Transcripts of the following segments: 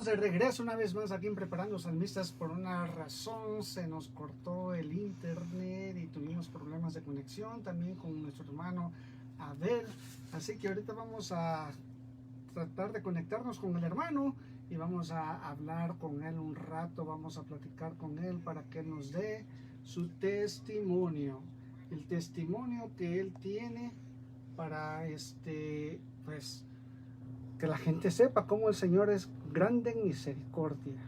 de regreso una vez más aquí en Preparando Salmistas. Por una razón se nos cortó el internet y tuvimos problemas de conexión también con nuestro hermano Abel. Así que ahorita vamos a tratar de conectarnos con el hermano y vamos a hablar con él un rato, vamos a platicar con él para que él nos dé su testimonio, el testimonio que él tiene para pues que la gente sepa cómo el Señor es grande en misericordia.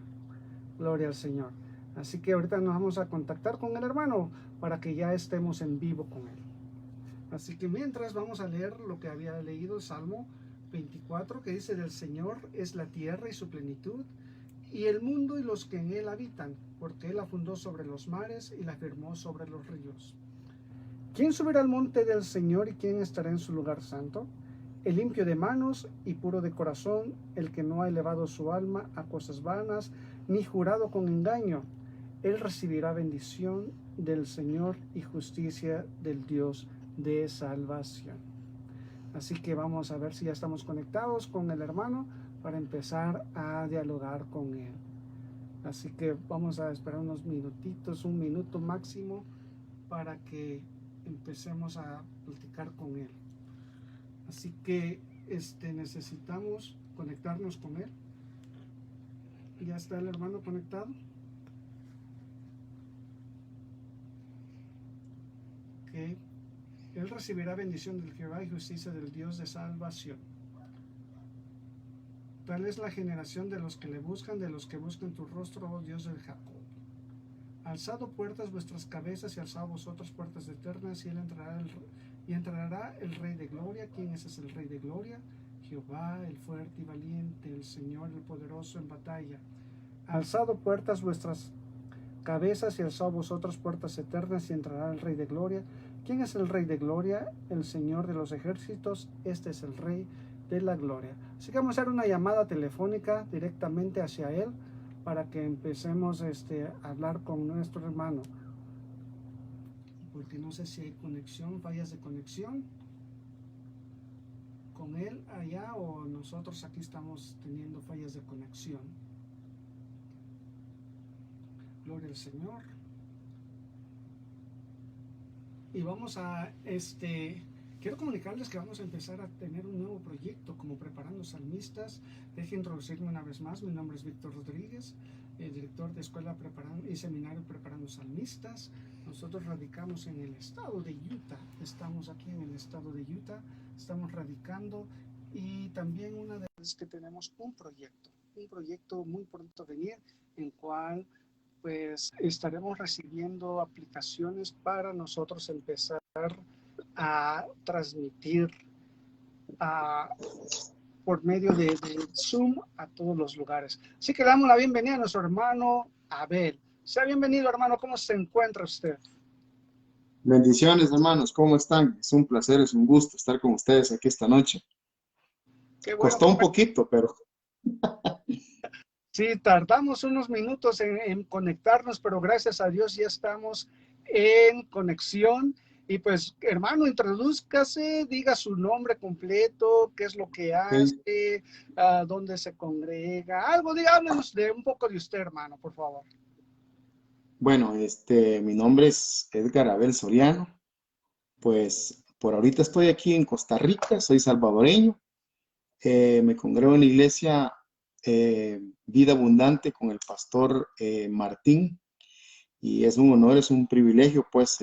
Gloria al Señor. Así que ahorita nos vamos a contactar con el hermano para que ya estemos en vivo con él. Así que mientras vamos a leer lo que había leído el Salmo 24, que dice: del Señor es la tierra y su plenitud, y el mundo y los que en él habitan, porque él la fundó sobre los mares y la firmó sobre los ríos. ¿Quién subirá al monte del Señor y quién estará en su lugar santo? El limpio de manos y puro de corazón, el que no ha elevado su alma a cosas vanas, ni jurado con engaño. Él recibirá bendición del Señor y justicia del Dios de salvación. Así que vamos a ver si ya estamos conectados con el hermano para empezar a dialogar con él. Así que vamos a esperar unos minutitos, un minuto máximo, para que empecemos a platicar con él. Así que necesitamos conectarnos con él. Ya está el hermano conectado. Ok. Él recibirá bendición del Jehová y justicia del Dios de salvación. Tal es la generación de los que le buscan, de los que buscan tu rostro, oh Dios de Jacob. Alzado puertas vuestras cabezas y alzado vosotras puertas eternas, y entrará el Rey de Gloria. ¿Quién es el Rey de Gloria? Jehová, el fuerte y valiente, el Señor, el poderoso en batalla. Alzado puertas vuestras cabezas y alzado vosotras puertas eternas, y entrará el Rey de Gloria. ¿Quién es el Rey de Gloria? El Señor de los ejércitos. Este es el Rey de la Gloria. Así que vamos a hacer una llamada telefónica directamente hacia él para que empecemos a hablar con nuestro hermano, porque no sé si hay conexión, fallas de conexión con él allá, o nosotros aquí estamos teniendo fallas de conexión. Gloria al Señor. Y vamos a quiero comunicarles que vamos a empezar a tener un nuevo proyecto como Preparando Salmistas. Deje introducirme una vez más. Mi nombre es Víctor Rodríguez, director de Escuela y Seminario Preparando Salmistas. Nosotros radicamos en el estado de Utah. Estamos aquí en el estado de Utah. Estamos radicando, y también una de las que tenemos un proyecto muy pronto a venir, en cual pues estaremos recibiendo aplicaciones para nosotros empezar a transmitir por medio de Zoom a todos los lugares. Así que le damos la bienvenida a nuestro hermano Abel. Sea bienvenido, hermano. ¿Cómo se encuentra usted? Bendiciones, hermanos. ¿Cómo están? Es un placer, es un gusto estar con ustedes aquí esta noche. Qué bueno. Costó un poquito, pero... Sí, tardamos unos minutos en conectarnos, pero gracias a Dios ya estamos en conexión. Y pues, hermano, introdúzcase, diga su nombre completo, qué es lo que hace, dónde se congrega, algo, háblenos de un poco de usted, hermano, por favor. Bueno, mi nombre es Edgar Abel Soriano. Pues por ahorita estoy aquí en Costa Rica, soy salvadoreño. Me congrego en la iglesia Vida Abundante con el pastor Martín. Y es un honor, es un privilegio, pues,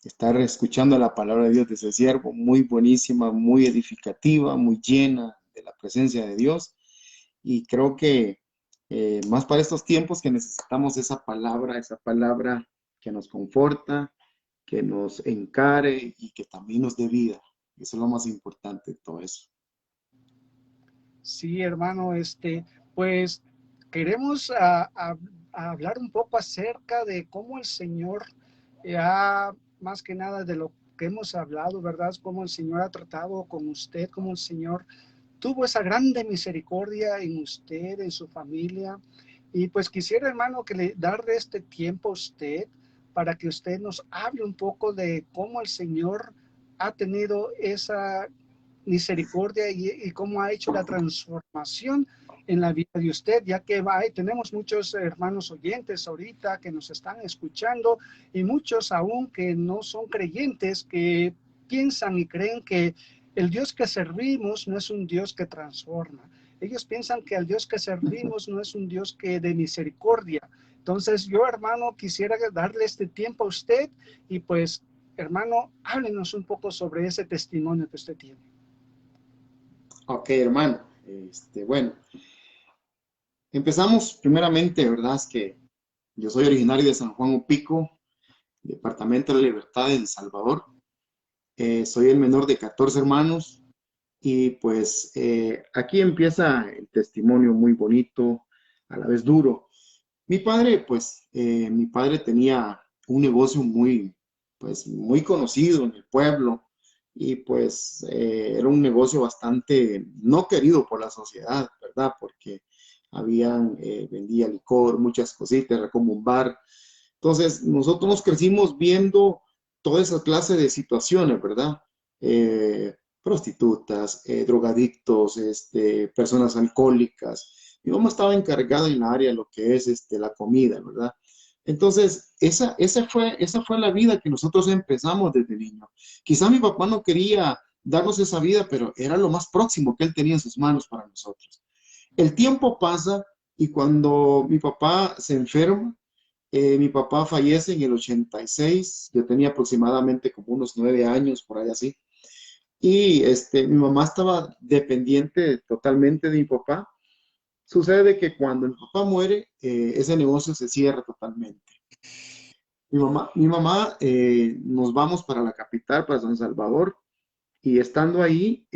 estar escuchando la palabra de Dios de ese siervo, muy buenísima, muy edificativa, muy llena de la presencia de Dios. Y creo que más para estos tiempos que necesitamos esa palabra que nos conforta, que nos encare y que también nos dé vida. Eso es lo más importante de todo eso. Sí, hermano, pues queremos hablar un poco acerca de cómo el Señor más que nada de lo que hemos hablado, ¿verdad? Cómo el Señor ha tratado con usted, cómo el Señor tuvo esa grande misericordia en usted, en su familia. Y pues quisiera, hermano, que darle este tiempo a usted para que usted nos hable un poco de cómo el Señor ha tenido esa misericordia y cómo ha hecho la transformación en la vida de usted, ya que tenemos muchos hermanos oyentes ahorita que nos están escuchando y muchos aún que no son creyentes, que piensan y creen que el Dios que servimos no es un Dios que transforma. Ellos piensan que el Dios que servimos no es un Dios que de misericordia. Entonces yo, hermano, quisiera darle este tiempo a usted y pues, hermano, háblenos un poco sobre ese testimonio que usted tiene. Ok, hermano. Bueno, empezamos primeramente, ¿verdad? Es que yo soy originario de San Juan Opico, Departamento de la Libertad de El Salvador. Soy el menor de 14 hermanos y pues aquí empieza el testimonio muy bonito, a la vez duro. Mi padre tenía un negocio pues, muy conocido en el pueblo y pues era un negocio bastante no querido por la sociedad, ¿verdad? Porque vendía licor, muchas cositas, era como un bar. Entonces, nosotros nos crecimos viendo toda esa clase de situaciones, ¿verdad? Prostitutas, drogadictos, personas alcohólicas. Mi mamá estaba encargada en la área de lo que es la comida, ¿verdad? Entonces, esa fue la vida que nosotros empezamos desde niño. Quizá mi papá no quería darnos esa vida, pero era lo más próximo que él tenía en sus manos para nosotros. El tiempo pasa y cuando mi papá se enferma, mi papá fallece en el 86, yo tenía aproximadamente como unos 9 años, por ahí así. Y mi mamá estaba dependiente totalmente de mi papá. Sucede que cuando mi papá muere, ese negocio se cierra totalmente. Mi mamá, nos vamos para la capital, para San Salvador, y estando ahí,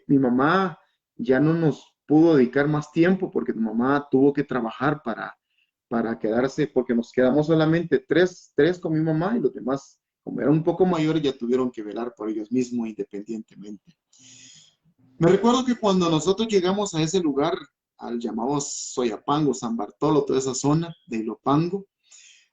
mi mamá ya no nos pudo dedicar más tiempo porque mi mamá tuvo que trabajar para quedarse, porque nos quedamos solamente tres con mi mamá y los demás, como eran un poco mayores, ya tuvieron que velar por ellos mismos independientemente. Me recuerdo que cuando nosotros llegamos a ese lugar, al llamado Soyapango, San Bartolo, toda esa zona de Ilopango,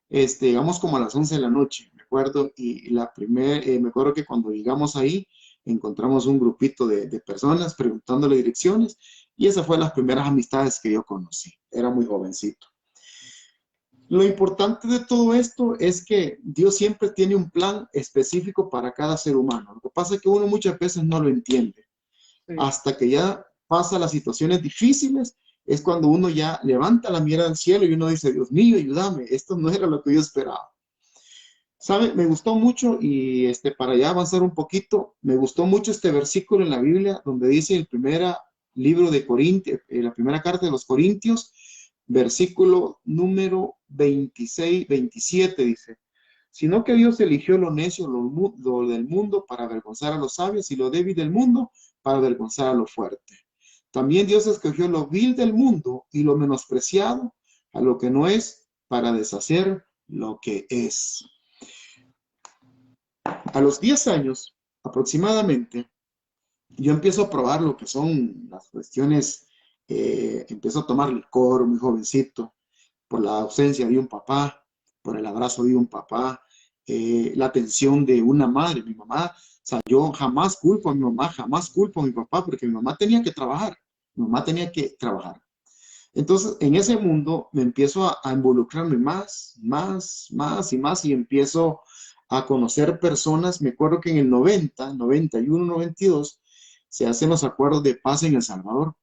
llegamos como a las 11 de la noche, me acuerdo, y me acuerdo que cuando llegamos ahí, encontramos un grupito de personas preguntándole direcciones, y esas fueron las primeras amistades que yo conocí. Era muy jovencito. Lo importante de todo esto es que Dios siempre tiene un plan específico para cada ser humano. Lo que pasa es que uno muchas veces no lo entiende. Sí. Hasta que ya pasa las situaciones difíciles, es cuando uno ya levanta la mirada al cielo y uno dice, Dios mío, ayúdame, esto no era lo que yo esperaba. ¿Sabe? Me gustó mucho y para ya avanzar un poquito, me gustó mucho este versículo en la Biblia donde dice el primer libro de Corintios, la primera carta de los Corintios, versículo número 26, 27 dice, sino que Dios eligió lo necio, lo del mundo para avergonzar a los sabios y lo débil del mundo para avergonzar a lo fuerte. También Dios escogió lo vil del mundo y lo menospreciado a lo que no es para deshacer lo que es. A los 10 años aproximadamente, yo empiezo a probar lo que son las cuestiones, empiezo a tomar licor muy jovencito, por la ausencia de un papá, por el abrazo de un papá, la atención de una madre, mi mamá. O sea, yo jamás culpo a mi mamá, jamás culpo a mi papá, porque mi mamá tenía que trabajar, mi mamá tenía que trabajar. Entonces, en ese mundo me empiezo a involucrarme más y más, y empiezo a conocer personas. Me acuerdo que en el 90, 91, 92, se hacen los acuerdos de paz en El Salvador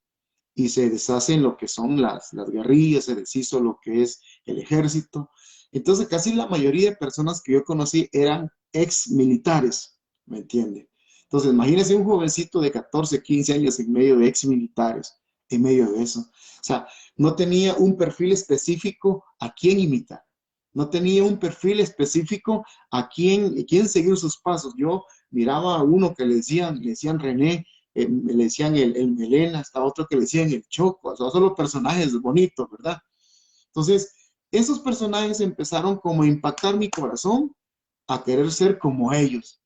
y se deshacen lo que son las guerrillas, se deshizo lo que es el ejército. Entonces, casi la mayoría de personas que yo conocí eran ex militares, ¿me entiende? Entonces, imagínense un jovencito de 14, 15 años en medio de ex militares, en medio de eso. O sea, no tenía un perfil específico a quién imitar. No tenía un perfil específico a quién seguir sus pasos. Yo miraba a uno que le decían René, le decían el Melena, hasta otro que le decían el Choco, o sea, solo personajes bonitos, ¿verdad? Entonces, esos personajes empezaron como a impactar mi corazón a querer ser como ellos.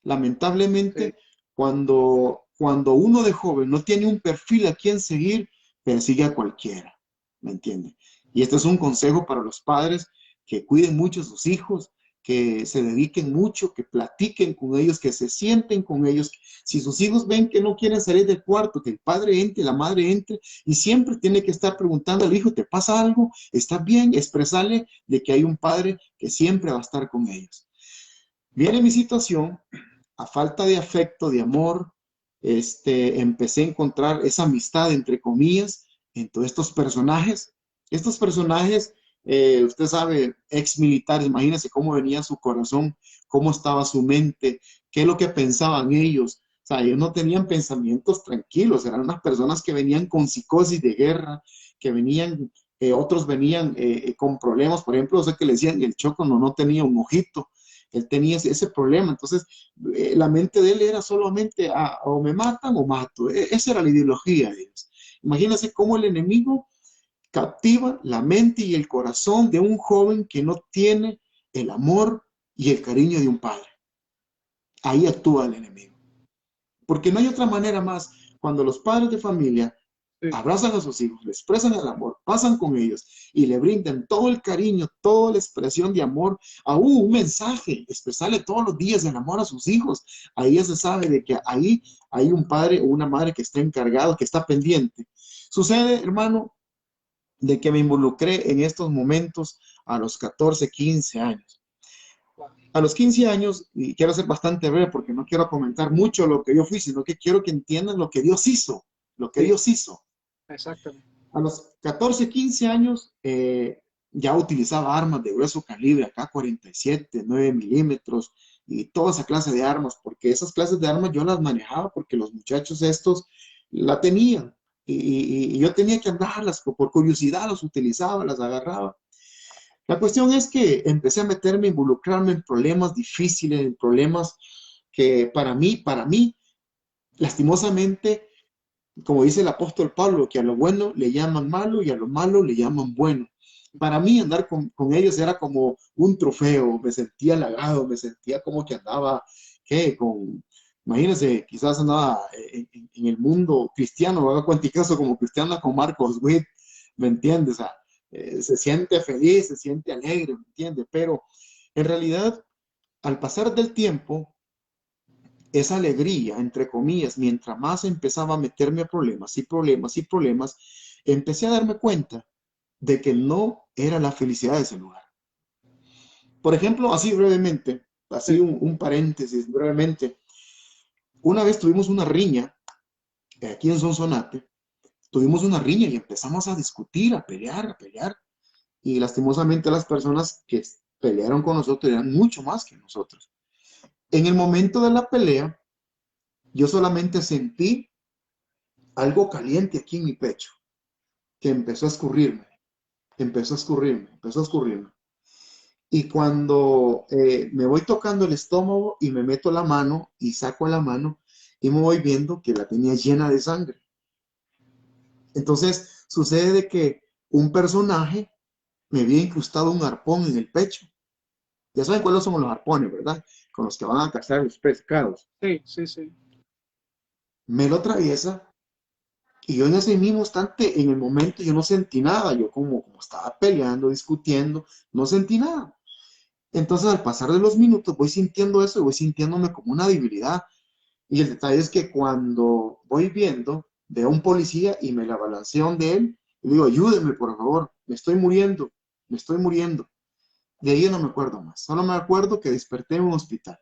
Lamentablemente, Sí. cuando uno de joven no tiene un perfil a quien seguir, persigue a cualquiera, ¿me entiende? Y este es un consejo para los padres, que cuiden mucho a sus hijos, que se dediquen mucho, que platiquen con ellos, que se sienten con ellos. Si sus hijos ven que no quieren salir del cuarto, que el padre entre, la madre entre, y siempre tiene que estar preguntando al hijo, ¿te pasa algo? ¿Estás bien? Expresarle de que hay un padre que siempre va a estar con ellos. Viene mi situación, a falta de afecto, de amor, empecé a encontrar esa amistad, entre comillas, en todos estos personajes. Estos personajes, usted sabe, ex militares, imagínense cómo venía su corazón, cómo estaba su mente, qué es lo que pensaban ellos. O sea, ellos no tenían pensamientos tranquilos, eran unas personas que venían con psicosis de guerra, que venían, otros venían con problemas. Por ejemplo, o sea, que le decían el Choco no tenía un ojito, él tenía ese problema. Entonces, la mente de él era solamente o me matan o mato. Esa era la ideología de ellos. Imagínense cómo el enemigo captiva la mente y el corazón de un joven que no tiene el amor y el cariño de un padre. Ahí actúa el enemigo. Porque no hay otra manera más. Cuando los padres de familia abrazan a sus hijos, les expresan el amor, pasan con ellos y le brindan todo el cariño, toda la expresión de amor, aún un mensaje, expresarle todos los días el amor a sus hijos. Ahí ya se sabe de que ahí hay un padre o una madre que está encargado, que está pendiente. Sucede, hermano, de que me involucré en estos momentos a los 14, 15 años. A los 15 años, y quiero ser bastante breve porque no quiero comentar mucho lo que yo fui, sino que quiero que entiendan lo que Dios hizo, lo que Dios hizo. Exactamente. A los 14, 15 años ya utilizaba armas de grueso calibre, AK-47, 9 milímetros y toda esa clase de armas, porque esas clases de armas yo las manejaba porque los muchachos estos la tenían y yo tenía que andarlas, por curiosidad las utilizaba, las agarraba. La cuestión es que empecé a meterme, a involucrarme en problemas difíciles, en problemas que para mí, lastimosamente, como dice el apóstol Pablo, que a lo bueno le llaman malo y a lo malo le llaman bueno. Para mí andar con ellos era como un trofeo, me sentía halagado, me sentía como que andaba, ¿qué? Imagínense, quizás andaba en el mundo cristiano, haga cuanticaso como cristiano con Marcos Witt, ¿me entiendes? O sea, se siente feliz, se siente alegre, ¿me entiendes? Pero en realidad, al pasar del tiempo, esa alegría, entre comillas, mientras más empezaba a meterme a problemas y problemas y problemas, empecé a darme cuenta de que no era la felicidad de ese lugar. Por ejemplo, así brevemente, así un paréntesis brevemente, una vez tuvimos una riña aquí en Sonsonate, tuvimos una riña y empezamos a discutir, a pelear, y lastimosamente las personas que pelearon con nosotros eran mucho más que nosotros. En el momento de la pelea, yo solamente sentí algo caliente aquí en mi pecho, que empezó a escurrirme, empezó a escurrirme, empezó a escurrirme. Y cuando me voy tocando el estómago y me meto la mano y saco la mano y me voy viendo que la tenía llena de sangre. Entonces sucede de que un personaje me había incrustado un arpón en el pecho. Ya saben cuáles son los arpones, ¿verdad? Con los que van a cazar los pescados. Sí, sí, sí. Me lo atraviesa. Y yo en ese mismo instante, en el momento, yo no sentí nada. Yo como estaba peleando, discutiendo, no sentí nada. Entonces, al pasar de los minutos, voy sintiendo eso y voy sintiéndome como una debilidad. Y el detalle es que cuando voy viendo, veo a un policía y me la balanceo de él. Y digo, ayúdeme, por favor, me estoy muriendo, me estoy muriendo. De ahí no me acuerdo más. Solo me acuerdo que desperté en un hospital.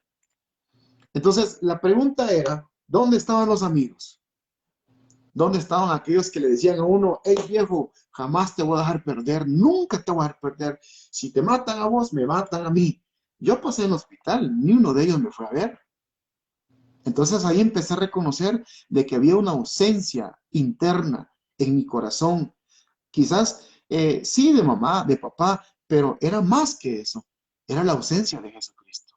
Entonces, la pregunta era, ¿dónde estaban los amigos? ¿Dónde estaban aquellos que le decían a uno, hey viejo, jamás te voy a dejar perder, nunca te voy a dejar perder? Si te matan a vos, me matan a mí. Yo pasé en el hospital, ni uno de ellos me fue a ver. Entonces ahí empecé a reconocer de que había una ausencia interna en mi corazón. Quizás sí de mamá, de papá, pero era más que eso. Era la ausencia de Jesucristo.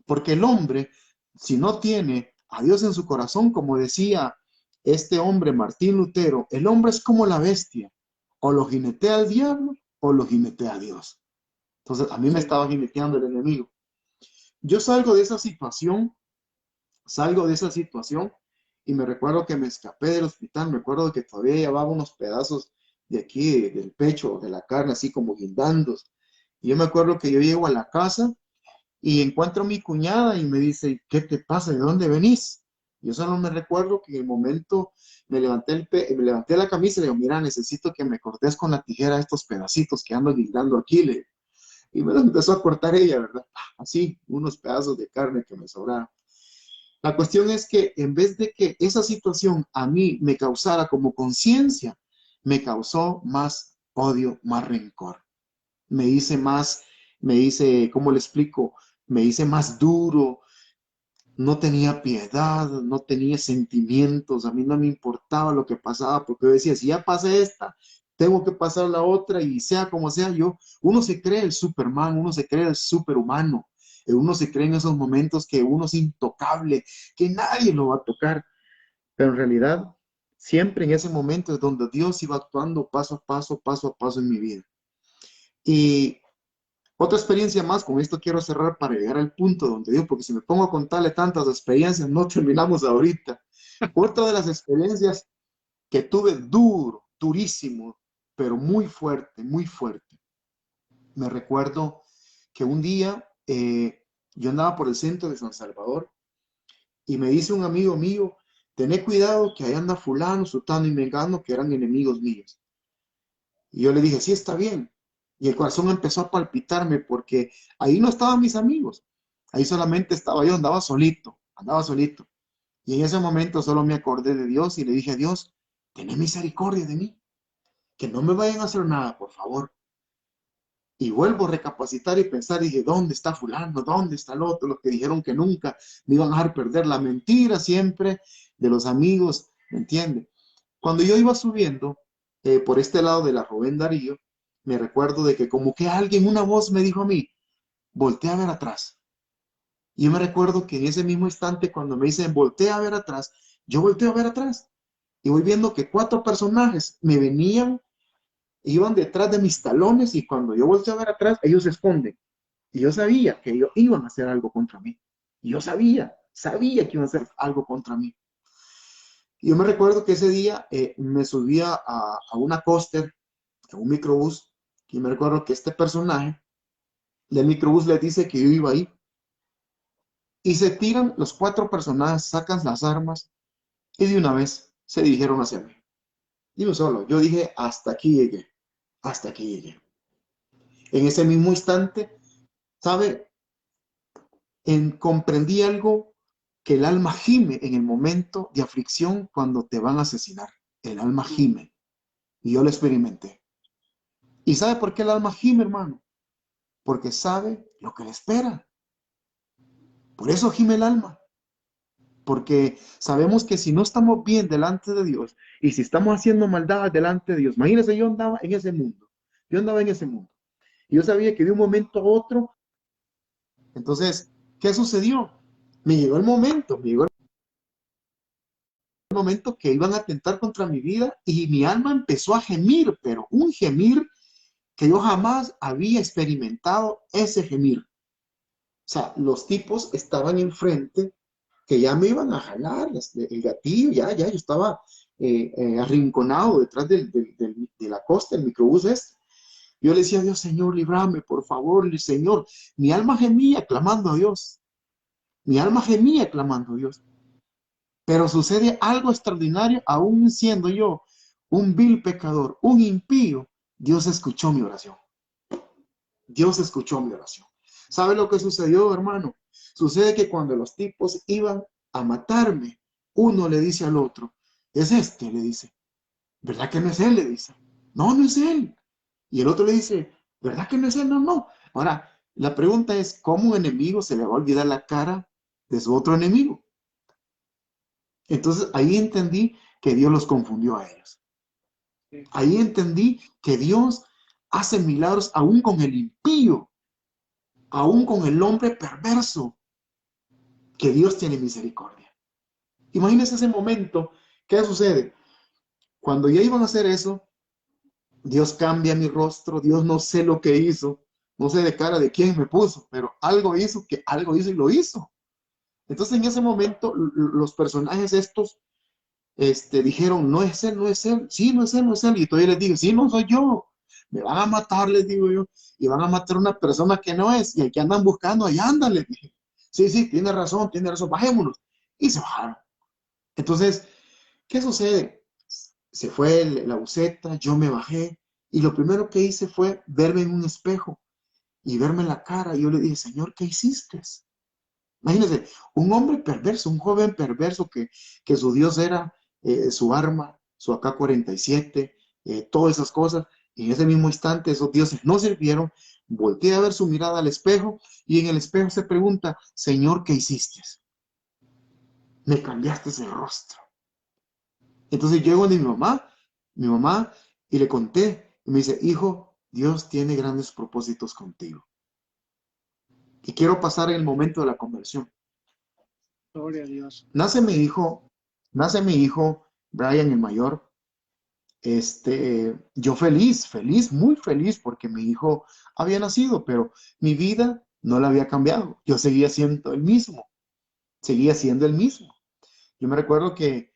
Porque el hombre, si no tiene a Dios en su corazón, como decía este hombre Martín Lutero, el hombre es como la bestia, o lo jinetea al diablo o lo jinetea a Dios. Entonces a mí me estaba jineteando el enemigo. Yo salgo de esa situación y me recuerdo que me escapé del hospital, me acuerdo que todavía llevaba unos pedazos de aquí, del pecho, de la carne, así como guindando. Y yo me acuerdo que yo llego a la casa y encuentro a mi cuñada y me dice, ¿qué te pasa? ¿De dónde venís? Yo solo me recuerdo que en el momento me levanté la camisa y le digo, mira, necesito que me cortes con la tijera estos pedacitos que ando guindando aquí. Y me los empezó a cortar ella, ¿verdad? Así, unos pedazos de carne que me sobraron. La cuestión es que en vez de que esa situación a mí me causara como conciencia, me causó más odio, más rencor. Me hice más, me hice, ¿cómo le explico? Me hice más duro, no tenía piedad, no tenía sentimientos, a mí no me importaba lo que pasaba, porque yo decía, si ya pasé esta, tengo que pasar la otra y sea como sea yo, uno se cree el Superman, uno se cree el superhumano, uno se cree en esos momentos que uno es intocable, que nadie lo va a tocar, pero en realidad siempre en ese momento es donde Dios iba actuando paso a paso en mi vida. Y otra experiencia más, con esto quiero cerrar para llegar al punto donde digo, porque si me pongo a contarle tantas experiencias, no terminamos ahorita. Otra de las experiencias que tuve duro, durísimo, pero muy fuerte, muy fuerte. Me recuerdo que un día yo andaba por el centro de San Salvador y me dice un amigo mío, tené cuidado que ahí anda fulano, sutano y mengano, que eran enemigos míos. Y yo le dije, sí, está bien. Y el corazón empezó a palpitarme porque ahí no estaban mis amigos. Ahí solamente estaba yo, andaba solito, andaba solito. Y en ese momento solo me acordé de Dios y le dije, Dios, ten misericordia de mí, que no me vayan a hacer nada, por favor. Y vuelvo a recapacitar y pensar, dije, ¿dónde está fulano? ¿Dónde está el otro? Los que dijeron que nunca me iban a dejar perder, la mentira siempre de los amigos, ¿me entiende? Cuando yo iba subiendo por este lado de la Rubén Darío, me recuerdo de que como que alguien, una voz me dijo a mí, voltea a ver atrás. Y yo me recuerdo que en ese mismo instante cuando me dicen, voltea a ver atrás, yo volteo a ver atrás. Y voy viendo que 4 personajes me venían, iban detrás de mis talones y cuando yo volteo a ver atrás, ellos se esconden. Y yo sabía que ellos iban a hacer algo contra mí. Y yo sabía que iban a hacer algo contra mí. Y yo me recuerdo que ese día me subía a una coaster, a un microbús, y me recuerdo que este personaje del microbús les dice que yo iba ahí. Y se tiran los 4 personajes, sacan las armas y de una vez se dirigieron hacia mí. Y un solo, yo dije, hasta aquí llegué, hasta aquí llegué. En ese mismo instante, ¿sabe? Comprendí algo que el alma gime en el momento de aflicción cuando te van a asesinar. El alma gime. Y yo lo experimenté. ¿Y sabe por qué el alma gime, hermano? Porque sabe lo que le espera. Por eso gime el alma. Porque sabemos que si no estamos bien delante de Dios y si estamos haciendo maldad delante de Dios, imagínense, yo andaba en ese mundo. Yo andaba en ese mundo. Y yo sabía que de un momento a otro, entonces, ¿qué sucedió? Me llegó el momento que iban a atentar contra mi vida y mi alma empezó a gemir, pero un gemir que yo jamás había experimentado ese gemir. O sea, los tipos estaban enfrente que ya me iban a jalar el gatillo, yo estaba arrinconado detrás de la costa, el microbús este. Yo le decía a Dios, Señor, líbrame, por favor, Señor. Mi alma gemía clamando a Dios. Mi alma gemía clamando a Dios. Pero sucede algo extraordinario, aún siendo yo un vil pecador, un impío, Dios escuchó mi oración. Dios escuchó mi oración. ¿Sabe lo que sucedió, hermano? Sucede que cuando los tipos iban a matarme, uno le dice al otro, es este, le dice. ¿Verdad que no es él? Le dice. No, no es él. Y el otro le dice, ¿verdad que no es él? No, no. Ahora, la pregunta es, ¿cómo un enemigo se le va a olvidar la cara de su otro enemigo? Entonces ahí entendí que Dios los confundió a ellos. Ahí entendí que Dios hace milagros aún con el impío, aún con el hombre perverso, que Dios tiene misericordia. Imagínense ese momento. ¿Qué sucede? Cuando ya iban a hacer eso, Dios cambia mi rostro, Dios no sé lo que hizo, no sé de cara de quién me puso, pero algo hizo y lo hizo. Entonces en ese momento los personajes estos dijeron, no es él, no es él, sí, no es él, no es él. Y todavía les dije, sí, no soy yo. me van a matar, les digo yo, y van a matar a una persona que no es, y aquí andan buscando, allá andan, les dije. Sí, sí, tiene razón, bajémonos. Y se bajaron. Entonces, ¿qué sucede? Se fue la buceta, yo me bajé, y lo primero que hice fue verme en un espejo y verme en la cara. Y yo le dije, Señor, ¿qué hiciste? Imagínense, un hombre perverso, un joven perverso que su Dios era su arma, su AK-47, todas esas cosas. Y en ese mismo instante esos dioses no sirvieron. Volteé a ver su mirada al espejo y en el espejo se pregunta, Señor, ¿qué hiciste? Me cambiaste ese rostro. Entonces llego de mi mamá, y le conté. Y me dice, hijo, Dios tiene grandes propósitos contigo. Y quiero pasar el momento de la conversión. Gloria a Dios. Nace mi hijo, nace mi hijo, Brian el mayor. Yo feliz, feliz, muy feliz porque mi hijo había nacido, pero mi vida no la había cambiado. Yo seguía siendo el mismo, seguía siendo el mismo. Yo me recuerdo que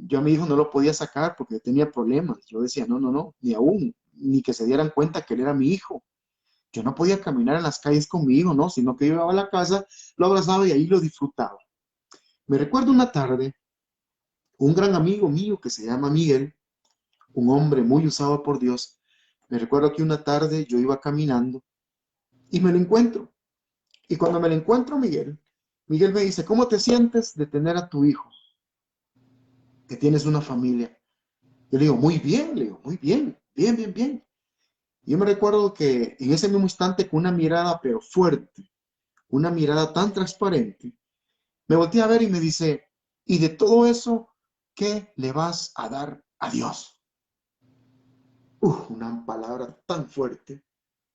yo a mi hijo no lo podía sacar porque tenía problemas. Yo decía, no, no, no, ni aún, ni que se dieran cuenta que él era mi hijo. Yo no podía caminar en las calles con mi hijo, no, sino que yo iba a la casa, lo abrazaba y ahí lo disfrutaba. Me recuerdo una tarde, un gran amigo mío que se llama Miguel, un hombre muy usado por Dios. Me recuerdo que una tarde yo iba caminando y me lo encuentro. Y cuando me lo encuentro, Miguel me dice, ¿cómo te sientes de tener a tu hijo? Que tienes una familia. Yo le digo, muy bien, le digo, muy bien, bien, bien, bien. Yo me recuerdo que en ese mismo instante, con una mirada pero fuerte, una mirada tan transparente, me volteé a ver y me dice, ¿y de todo eso qué le vas a dar a Dios? Una palabra tan fuerte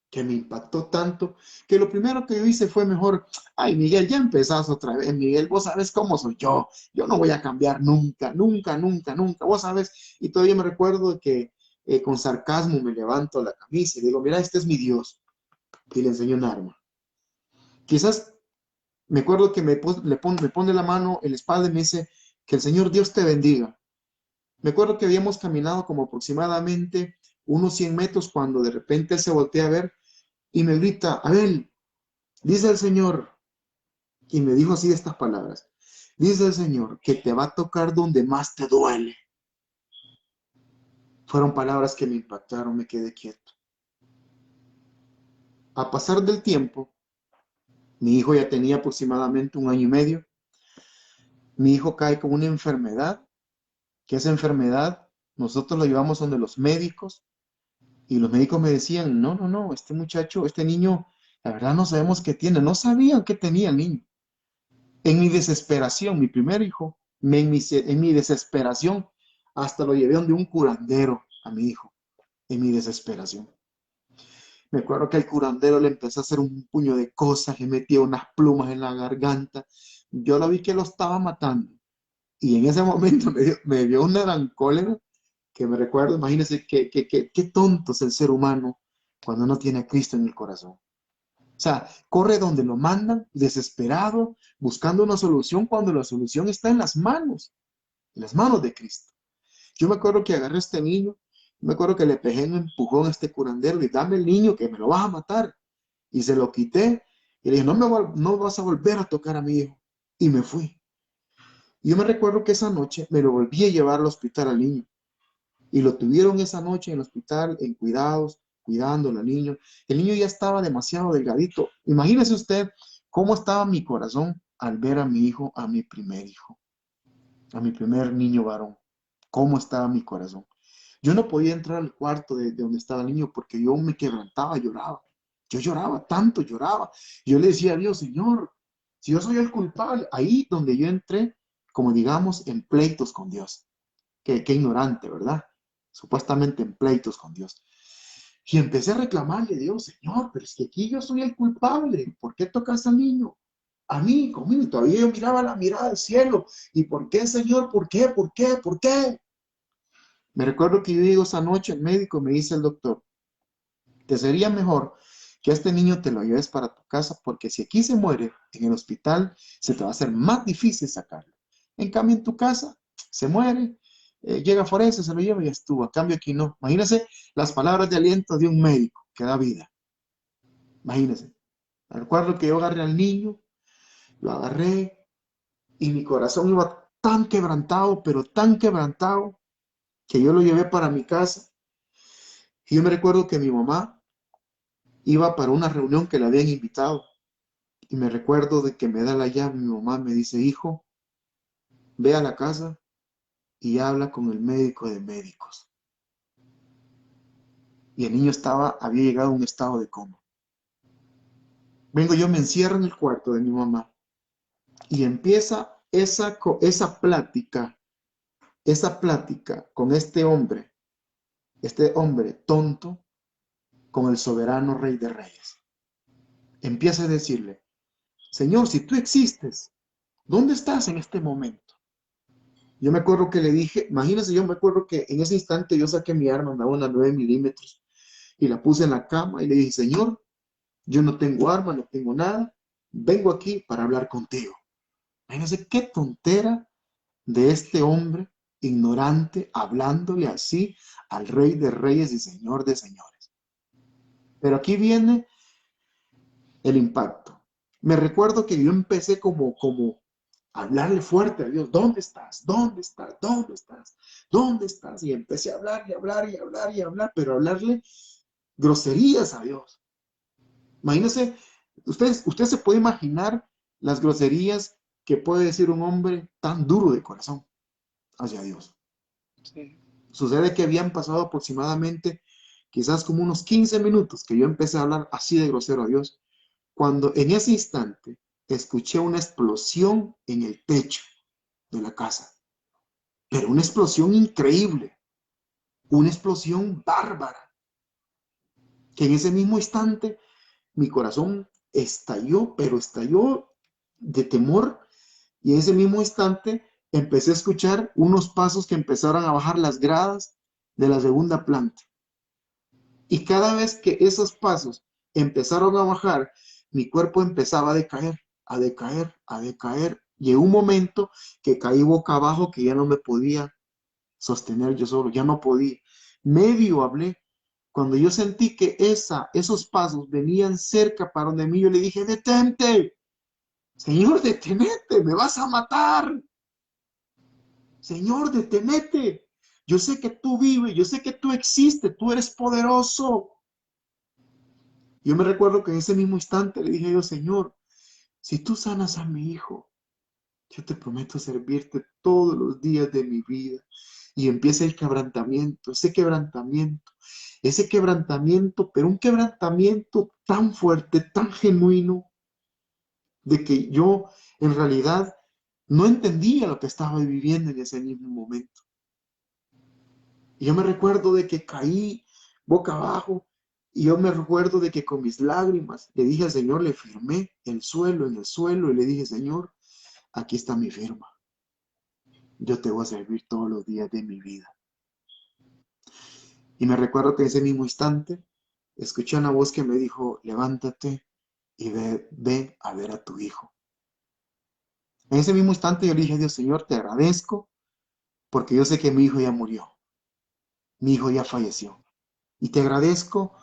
que me impactó tanto, que lo primero que yo hice fue mejor, ay Miguel, ya empezás otra vez, Miguel, vos sabes cómo soy yo no voy a cambiar nunca, nunca, nunca, nunca, vos sabes, y todavía me recuerdo que con sarcasmo me levanto la camisa y digo, mira, este es mi Dios, y le enseño un arma. Quizás me acuerdo que me pone la mano en la espalda y me dice, que el Señor Dios te bendiga. Me acuerdo que habíamos caminado como aproximadamente unos 100 metros cuando de repente él se voltea a ver y me grita, Abel, dice el Señor, y me dijo así estas palabras, dice el Señor que te va a tocar donde más te duele. Fueron palabras que me impactaron, me quedé quieto. A pasar del tiempo, mi hijo ya tenía aproximadamente 1 año y medio, mi hijo cae con una enfermedad, que esa enfermedad nosotros lo llevamos donde los médicos, y los médicos me decían, no, no, no, este muchacho, este niño, la verdad no sabemos qué tiene, no sabían qué tenía el niño. En mi desesperación, mi primer hijo, en mi desesperación, hasta lo llevé donde un curandero a mi hijo, en mi desesperación. Me acuerdo que el curandero le empezó a hacer un puño de cosas, le metía unas plumas en la garganta. Yo lo vi que lo estaba matando. Y en ese momento me dio una gran cólera que me recuerdo, imagínense qué tonto es el ser humano cuando no tiene a Cristo en el corazón. O sea, corre donde lo mandan, desesperado, buscando una solución cuando la solución está en las manos de Cristo. Yo me acuerdo que agarré a este niño, me acuerdo que le pegué un empujón a este curandero y dame el niño que me lo vas a matar. Y se lo quité y le dije, no vas a volver a tocar a mi hijo. Y me fui. Y yo me recuerdo que esa noche me lo volví a llevar al hospital al niño. Y lo tuvieron esa noche en el hospital, en cuidados, cuidándolo al niño. El niño ya estaba demasiado delgadito. Imagínese usted cómo estaba mi corazón al ver a mi hijo, a mi primer hijo, a mi primer niño varón. Cómo estaba mi corazón. Yo no podía entrar al cuarto de donde estaba el niño porque yo me quebrantaba, lloraba. Yo lloraba, tanto lloraba. Yo le decía a Dios, Señor, si yo soy el culpable, ahí donde yo entré, como digamos, en pleitos con Dios. Qué ignorante, ¿verdad? Supuestamente en pleitos con Dios. Y empecé a reclamarle a Dios, Señor, pero es que aquí yo soy el culpable. ¿Por qué tocas al niño? A mí, conmigo. Todavía yo miraba la mirada al cielo. ¿Y por qué, Señor? ¿Por qué? ¿Por qué? ¿Por qué? Me recuerdo que yo digo esa noche al médico, me dice el doctor, te sería mejor que a este niño te lo lleves para tu casa, porque si aquí se muere en el hospital, se te va a hacer más difícil sacarlo. En cambio, en tu casa, se muere llega forense, se lo lleva y ya estuvo. A cambio aquí no. Imagínense las palabras de aliento de un médico que da vida. Imagínense. Recuerdo que yo agarré al niño, lo agarré y mi corazón iba tan quebrantado, pero tan quebrantado, que yo lo llevé para mi casa. Y yo me recuerdo que mi mamá iba para una reunión que le habían invitado. Y me recuerdo de que me da la llave, mi mamá me dice, hijo, ve a la casa y habla con el médico de médicos. Y el niño había llegado a un estado de coma. Vengo yo, me encierro en el cuarto de mi mamá y empieza esa plática con este hombre tonto, con el soberano Rey de Reyes. Empieza a decirle, Señor, si tú existes, ¿dónde estás en este momento? Yo me acuerdo que le dije, imagínense, yo me acuerdo que en ese instante yo saqué mi arma, me daba una 9 milímetros y la puse en la cama y le dije, Señor, yo no tengo arma, no tengo nada, vengo aquí para hablar contigo. Imagínense qué tontera de este hombre ignorante hablándole así al Rey de Reyes y Señor de Señores. Pero aquí viene el impacto. Me recuerdo que yo empecé como a hablarle fuerte a Dios. ¿Dónde estás? ¿Dónde estás? ¿Dónde estás? ¿Dónde estás? Y empecé a hablar y hablar y hablar y hablar, pero hablarle groserías a Dios. Imagínense, usted se puede imaginar las groserías que puede decir un hombre tan duro de corazón hacia Dios. Sí. Sucede que habían pasado aproximadamente quizás como unos 15 minutos que yo empecé a hablar así de grosero a Dios, cuando en ese instante escuché una explosión en el techo de la casa, pero una explosión increíble, una explosión bárbara, que en ese mismo instante mi corazón estalló, pero estalló de temor, y en ese mismo instante empecé a escuchar unos pasos que empezaron a bajar las gradas de la segunda planta. Y cada vez que esos pasos empezaron a bajar, mi cuerpo empezaba a decaer, a decaer, a decaer. Llegó un momento que caí boca abajo, que ya no me podía sostener yo solo, ya no podía. Medio hablé. Cuando yo sentí que esos pasos venían cerca para donde mí, yo le dije, detente, Señor, detenete, me vas a matar. Señor, detenete. Yo sé que tú vives, yo sé que tú existes, tú eres poderoso. Yo me recuerdo que en ese mismo instante le dije yo, Señor, si tú sanas a mi hijo, yo te prometo servirte todos los días de mi vida. Y empieza el quebrantamiento, ese quebrantamiento, pero un quebrantamiento tan fuerte, tan genuino, de que yo en realidad no entendía lo que estaba viviendo en ese mismo momento. Y yo me recuerdo de que caí boca abajo, y yo me recuerdo de que con mis lágrimas le dije al Señor, le firmé el suelo en el suelo y le dije, Señor, aquí está mi firma. Yo te voy a servir todos los días de mi vida. Y me recuerdo que en ese mismo instante escuché una voz que me dijo, levántate y ve a ver a tu hijo. En ese mismo instante yo le dije a Dios, Señor, te agradezco porque yo sé que mi hijo ya murió. Mi hijo ya falleció. Y te agradezco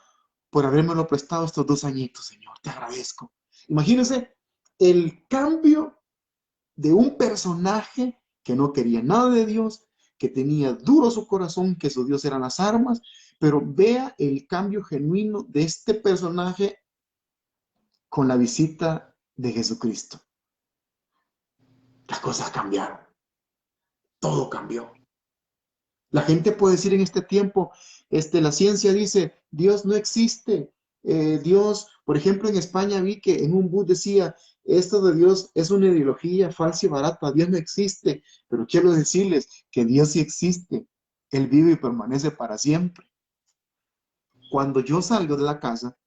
por habérmelo prestado estos 2 añitos, Señor. Te agradezco. Imagínense el cambio de un personaje que no quería nada de Dios, que tenía duro su corazón, que su Dios eran las armas, pero vea el cambio genuino de este personaje con la visita de Jesucristo. Las cosas cambiaron, todo cambió. La gente puede decir en este tiempo, la ciencia dice, Dios no existe. Dios, por ejemplo, en España vi que en un bus decía, esto de Dios es una ideología falsa y barata, Dios no existe. Pero quiero decirles que Dios sí existe. Él vive y permanece para siempre. Cuando yo salgo de la casa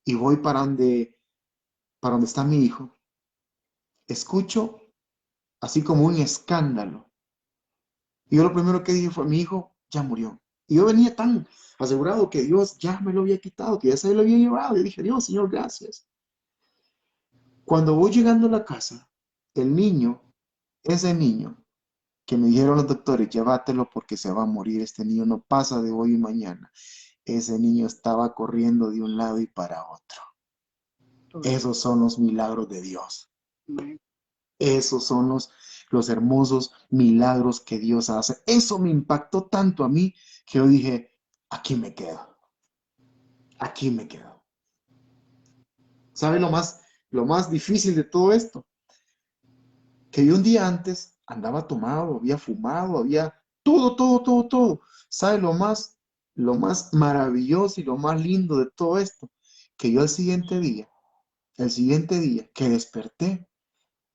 y voy para donde está mi hijo, escucho así como un escándalo. Y yo lo primero que dije fue, mi hijo ya murió. Y yo venía tan asegurado que Dios ya me lo había quitado, que ya se lo había llevado. Y dije, Dios, Señor, gracias. Cuando voy llegando a la casa, ese niño, que me dijeron los doctores, llévatelo porque se va a morir, este niño no pasa de hoy y mañana. Ese niño estaba corriendo de un lado y para otro. Esos son los milagros de Dios. Esos son los hermosos milagros que Dios hace. Eso me impactó tanto a mí que yo dije, aquí me quedo. Aquí me quedo. ¿Sabe lo más difícil de todo esto? Que yo un día antes andaba tomado, había fumado, había todo. ¿Sabe lo más maravilloso y lo más lindo de todo esto? Que yo el siguiente día que desperté,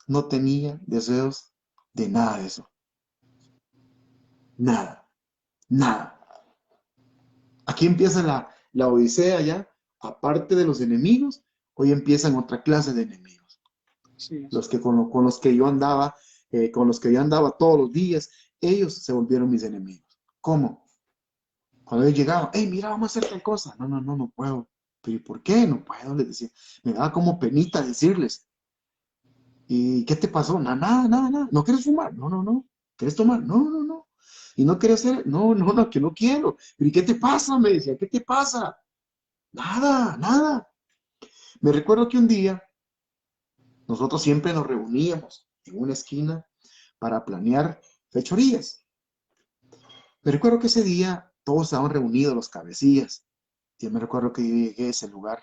no tenía deseos de nada de eso. Nada, nada. Aquí empieza la odisea ya. Aparte de los enemigos, hoy empiezan otra clase de enemigos. Sí, Los que con los que yo andaba, con los que yo andaba todos los días, ellos se volvieron mis enemigos. ¿Cómo? Cuando ellos llegaban, hey, mira, vamos a hacer tal cosa. No puedo. ¿Pero y por qué no puedo? Les decía. Me daba como penita decirles. ¿Y qué te pasó? Nada. ¿No quieres fumar? No. ¿Quieres tomar? No. ¿Y no quieres hacer? No, que no quiero. ¿Pero y qué te pasa? Me decía, ¿qué te pasa? Nada. Me recuerdo que un día nosotros siempre nos reuníamos en una esquina para planear fechorías. Me recuerdo que ese día todos estaban reunidos, los cabecillas. Yo me recuerdo que yo llegué a ese lugar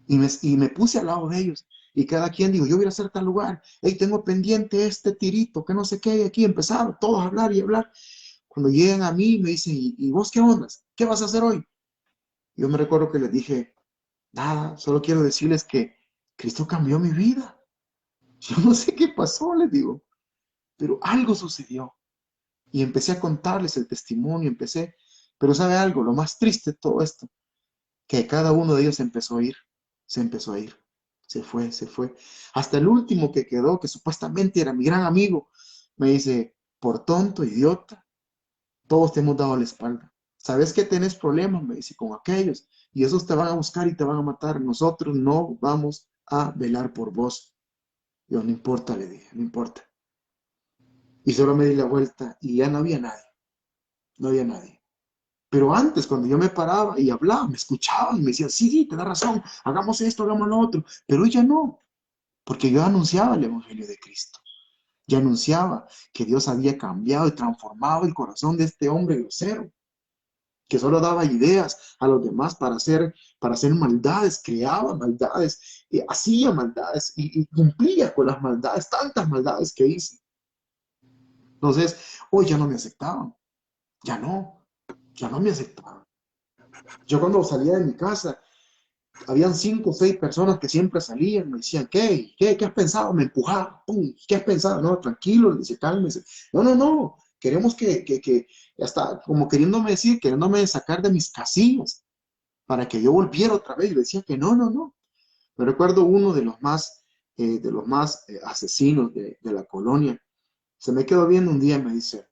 y me puse al lado de ellos. Y cada quien dijo, yo voy a ir a hacer tal lugar. Hey, tengo pendiente este tirito, que no sé qué hay aquí. Empezaron todos a hablar y hablar. Cuando llegan a mí, me dicen, ¿y vos qué onda? ¿Qué vas a hacer hoy? Yo me recuerdo que les dije, nada, solo quiero decirles que Cristo cambió mi vida. Yo no sé qué pasó, les digo, pero algo sucedió. Y empecé a contarles el testimonio, pero ¿sabe algo? Lo más triste de todo esto, que cada uno de ellos se empezó a ir, se fue. Hasta el último que quedó, que supuestamente era mi gran amigo, me dice, por tonto, idiota, todos te hemos dado la espalda. ¿Sabes que tenés problemas? Me dice, con aquellos, y esos te van a buscar y te van a matar. Nosotros no vamos a velar por vos. Yo, no importa, le dije, no importa. Y solo me di la vuelta y ya no había nadie, no había nadie. Pero antes, cuando yo me paraba y hablaba, me escuchaban y me decían, sí, te da razón, hagamos esto, hagamos lo otro. Pero ella no, porque yo anunciaba el Evangelio de Cristo. Yo anunciaba que Dios había cambiado y transformado el corazón de este hombre grosero, que solo daba ideas a los demás para hacer maldades, creaba maldades, hacía maldades y cumplía con las maldades, tantas maldades que hice. Entonces, hoy ya no me aceptaban, ya ya no me aceptaban. Yo cuando salía de mi casa, habían 5 o 6 personas que siempre salían, me decían, ¿Qué has pensado? Me empujaban, ¡pum! ¿Qué has pensado? No, tranquilo, le decía, cálmese. No, queremos que, hasta como queriéndome decir, queriéndome sacar de mis casillas, para que yo volviera otra vez. Y le decía que no. Me recuerdo uno de los más asesinos de la colonia. Se me quedó viendo un día y me dice,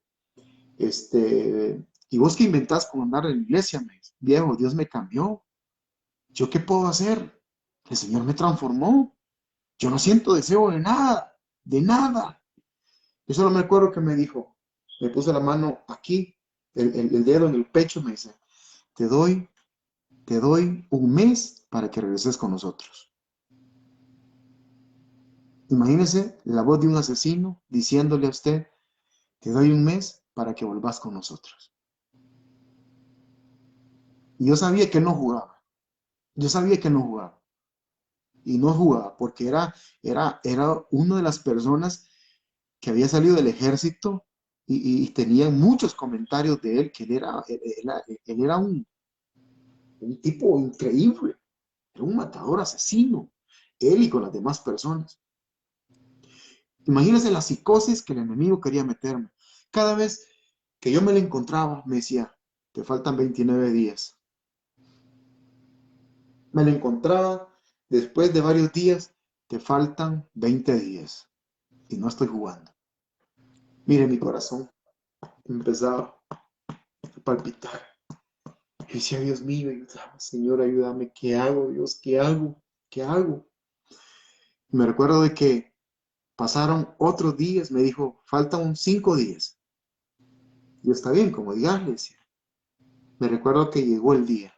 ¿y vos qué inventás con andar en la iglesia? Me dice, viejo, Dios me cambió. ¿Yo qué puedo hacer? El Señor me transformó. Yo no siento deseo de nada, de nada. Yo solo me acuerdo que me dijo, me puso la mano aquí, el dedo en el pecho, me dice, te doy, te doy un mes para que regreses con nosotros. Imagínese la voz de un asesino diciéndole a usted, te doy un mes para que volvás con nosotros. Y yo sabía que él no jugaba. Yo sabía que no jugaba. Y no jugaba porque era una de las personas que había salido del ejército y tenían muchos comentarios de él, que él era un tipo increíble, era un matador asesino, él y con las demás personas. Imagínense la psicosis que el enemigo quería meterme. Cada vez que yo me lo encontraba, me decía, te faltan 29 días. Me lo encontraba después de varios días, te faltan 20 días y no estoy jugando. Mire mi corazón, empezaba a palpitar. Y decía, Dios mío, ayúdame, Señor, ayúdame, ¿qué hago, Dios? ¿Qué hago? ¿Qué hago? Y me recuerdo de que Pasaron otros días, me dijo, faltan 5 días. Yo, está bien, como digas, le decía. Me recuerdo que llegó el día.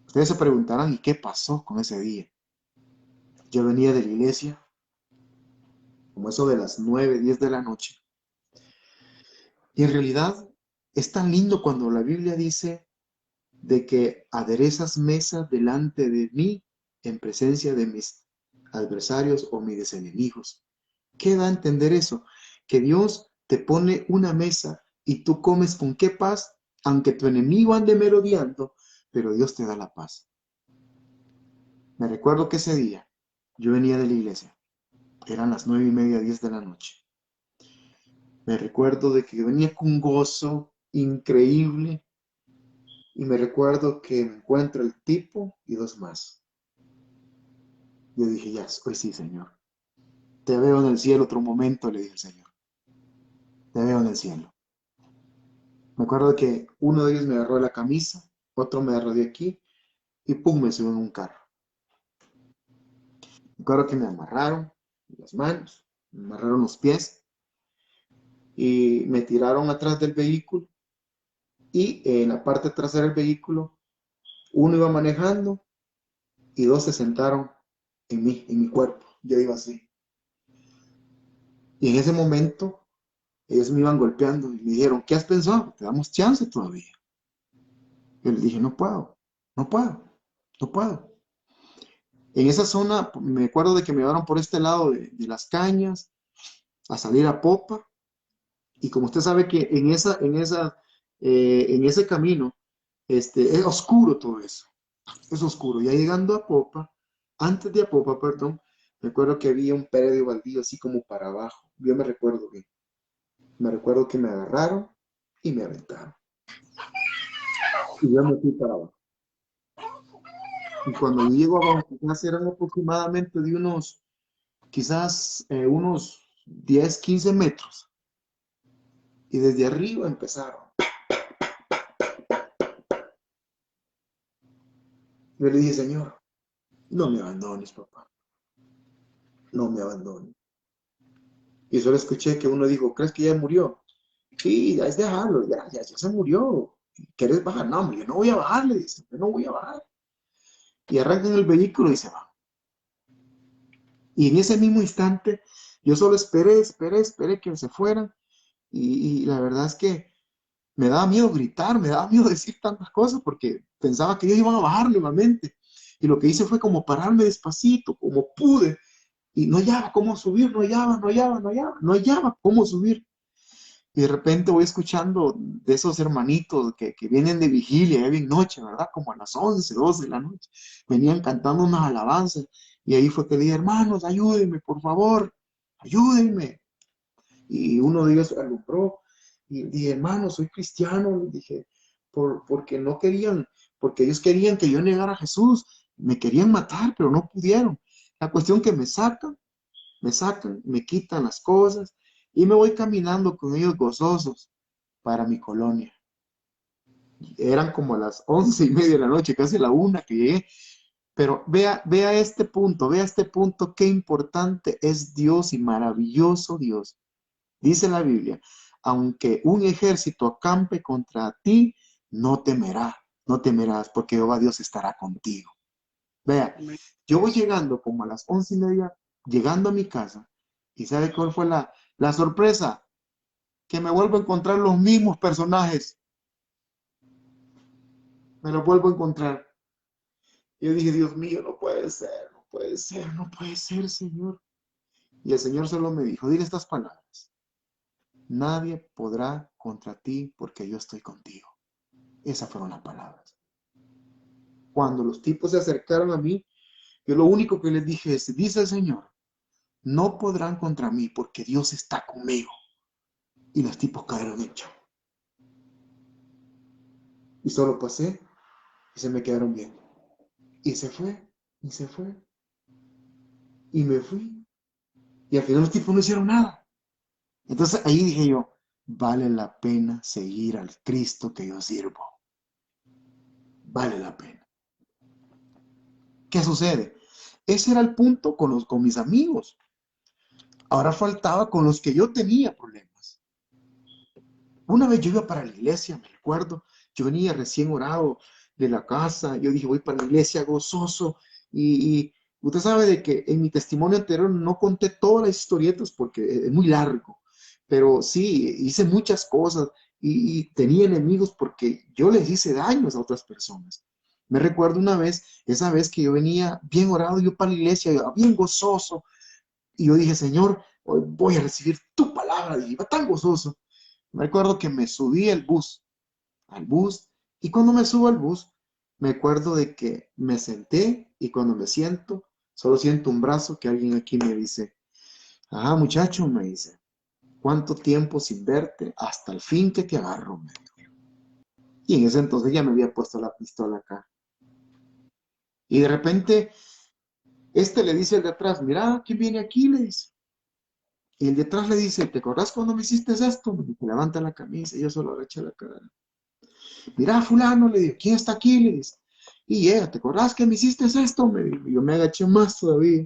Ustedes se preguntarán, ¿y qué pasó con ese día? Yo venía de la iglesia, como eso de las 9, 10 de la noche. Y en realidad es tan lindo cuando la Biblia dice de que aderezas mesa delante de mí en presencia de mis adversarios o mis enemigos. ¿Qué da a entender eso? Que Dios te pone una mesa y tú comes con qué paz, aunque tu enemigo ande merodeando, pero Dios te da la paz. Me recuerdo que ese día yo venía de la iglesia, eran las 9:30, 10 de la noche. Me recuerdo de que venía con un gozo increíble y me recuerdo que me encuentro el tipo y dos más. Yo dije, ya, hoy sí, Señor. Te veo en el cielo otro momento, le dije al Señor. Te veo en el cielo. Me acuerdo que uno de ellos me agarró de la camisa, otro me agarró de aquí y pum, me subió en un carro. Me acuerdo que me amarraron las manos, me amarraron los pies y me tiraron atrás del vehículo y en la parte trasera del vehículo uno iba manejando y dos se sentaron en mi cuerpo. Yo iba así. Y en ese momento ellos me iban golpeando y me dijeron, ¿qué has pensado? Te damos chance todavía. Yo les dije, no puedo, no puedo, no puedo. En esa zona me acuerdo de que me llevaron por este lado de las cañas a salir a Popa. Y como usted sabe que en ese camino, es oscuro todo eso. Es oscuro. Ya llegando a Popa, antes de Popa, perdón, me acuerdo que había un predio baldío así como para abajo. Yo me recuerdo bien. Me recuerdo que me agarraron y me aventaron. Y yo me fui para abajo. Y cuando yo llego abajo, quizás eran aproximadamente de quizás unos 10, 15 metros. Y desde arriba empezaron. Yo le dije, Señor, no me abandones, papá. No me abandones. Y solo escuché que uno dijo, ¿crees que ya murió? Sí, ya es dejarlo, ya se murió. ¿Quieres bajar? No, hombre, yo no voy a bajarle, dice, yo no voy a bajar. Y arrancan el vehículo y se van. Y en ese mismo instante, yo solo esperé que se fueran. Y la verdad es que me daba miedo gritar, me daba miedo decir tantas cosas porque pensaba que ellos iban a bajar nuevamente. Y lo que hice fue como pararme despacito, como pude. Y no hallaba cómo subir, no hallaba cómo subir. Y de repente voy escuchando de esos hermanitos que vienen de vigilia, ya bien noche, ¿verdad? Como a las 11, 12 de la noche. Venían cantando unas alabanzas. Y ahí fue que le dije, hermanos, ayúdenme, por favor, ayúdenme. Y uno de ellos alumbró. Y dije, hermanos, soy cristiano. Les dije, porque no querían, porque ellos querían que yo negara a Jesús. Me querían matar, pero no pudieron. La cuestión que me sacan, me quitan las cosas y me voy caminando con ellos gozosos para mi colonia. Eran como las 11:30 de la noche, casi la 1 que llegué. Pero vea este punto, qué importante es Dios y maravilloso Dios. Dice la Biblia, aunque un ejército acampe contra ti, no temerás, porque Jehová Dios estará contigo. Vea, yo voy llegando como a las 11:30, llegando a mi casa, y ¿sabe cuál fue la sorpresa? Que me vuelvo a encontrar los mismos personajes, me los vuelvo a encontrar. Yo dije, Dios mío, no puede ser, no puede ser, no puede ser, Señor. Y el Señor solo me dijo, dile estas palabras, nadie podrá contra ti porque yo estoy contigo. Esas fueron las palabras. Cuando los tipos se acercaron a mí, yo lo único que les dije es, dice el Señor, no podrán contra mí porque Dios está conmigo. Y los tipos cayeron hechos. Y solo pasé y se me quedaron viendo. Y se fue, y se fue. Y me fui. Y al final los tipos no hicieron nada. Entonces ahí dije yo, vale la pena seguir al Cristo que yo sirvo. Vale la pena. ¿Qué sucede? ese era el punto con mis amigos. Ahora faltaba con los que yo tenía problemas. Una vez yo iba para la iglesia, me recuerdo, yo venía recién orado de la casa, yo dije, voy para la iglesia gozoso, y usted sabe de que en mi testimonio anterior no conté todas las historietas porque es muy largo, pero sí, hice muchas cosas y tenía enemigos porque yo les hice daños a otras personas. Me recuerdo una vez, esa vez que yo venía bien orado, yo para la iglesia, bien gozoso, y yo dije, Señor, hoy voy a recibir tu palabra, y iba tan gozoso. Me acuerdo que me subí al bus, y cuando me subo al bus, me acuerdo de que me senté y cuando me siento, solo siento un brazo que alguien aquí me dice, ah, muchacho, me dice, ¿cuánto tiempo sin verte? Hasta el fin que te agarro, me dijo. Y en ese entonces ya me había puesto la pistola acá. Y de repente, le dice al de atrás, mira, ¿quién viene aquí? Le dice. Y el de atrás le dice, ¿te acordás cuando me hiciste esto? Me dice, levanta la camisa y yo solo agaché la cara. Mira, fulano, le digo, ¿quién está aquí? Le dice. Y llega, ¿te acordás que me hiciste esto? Me dijo. Yo me agaché más todavía.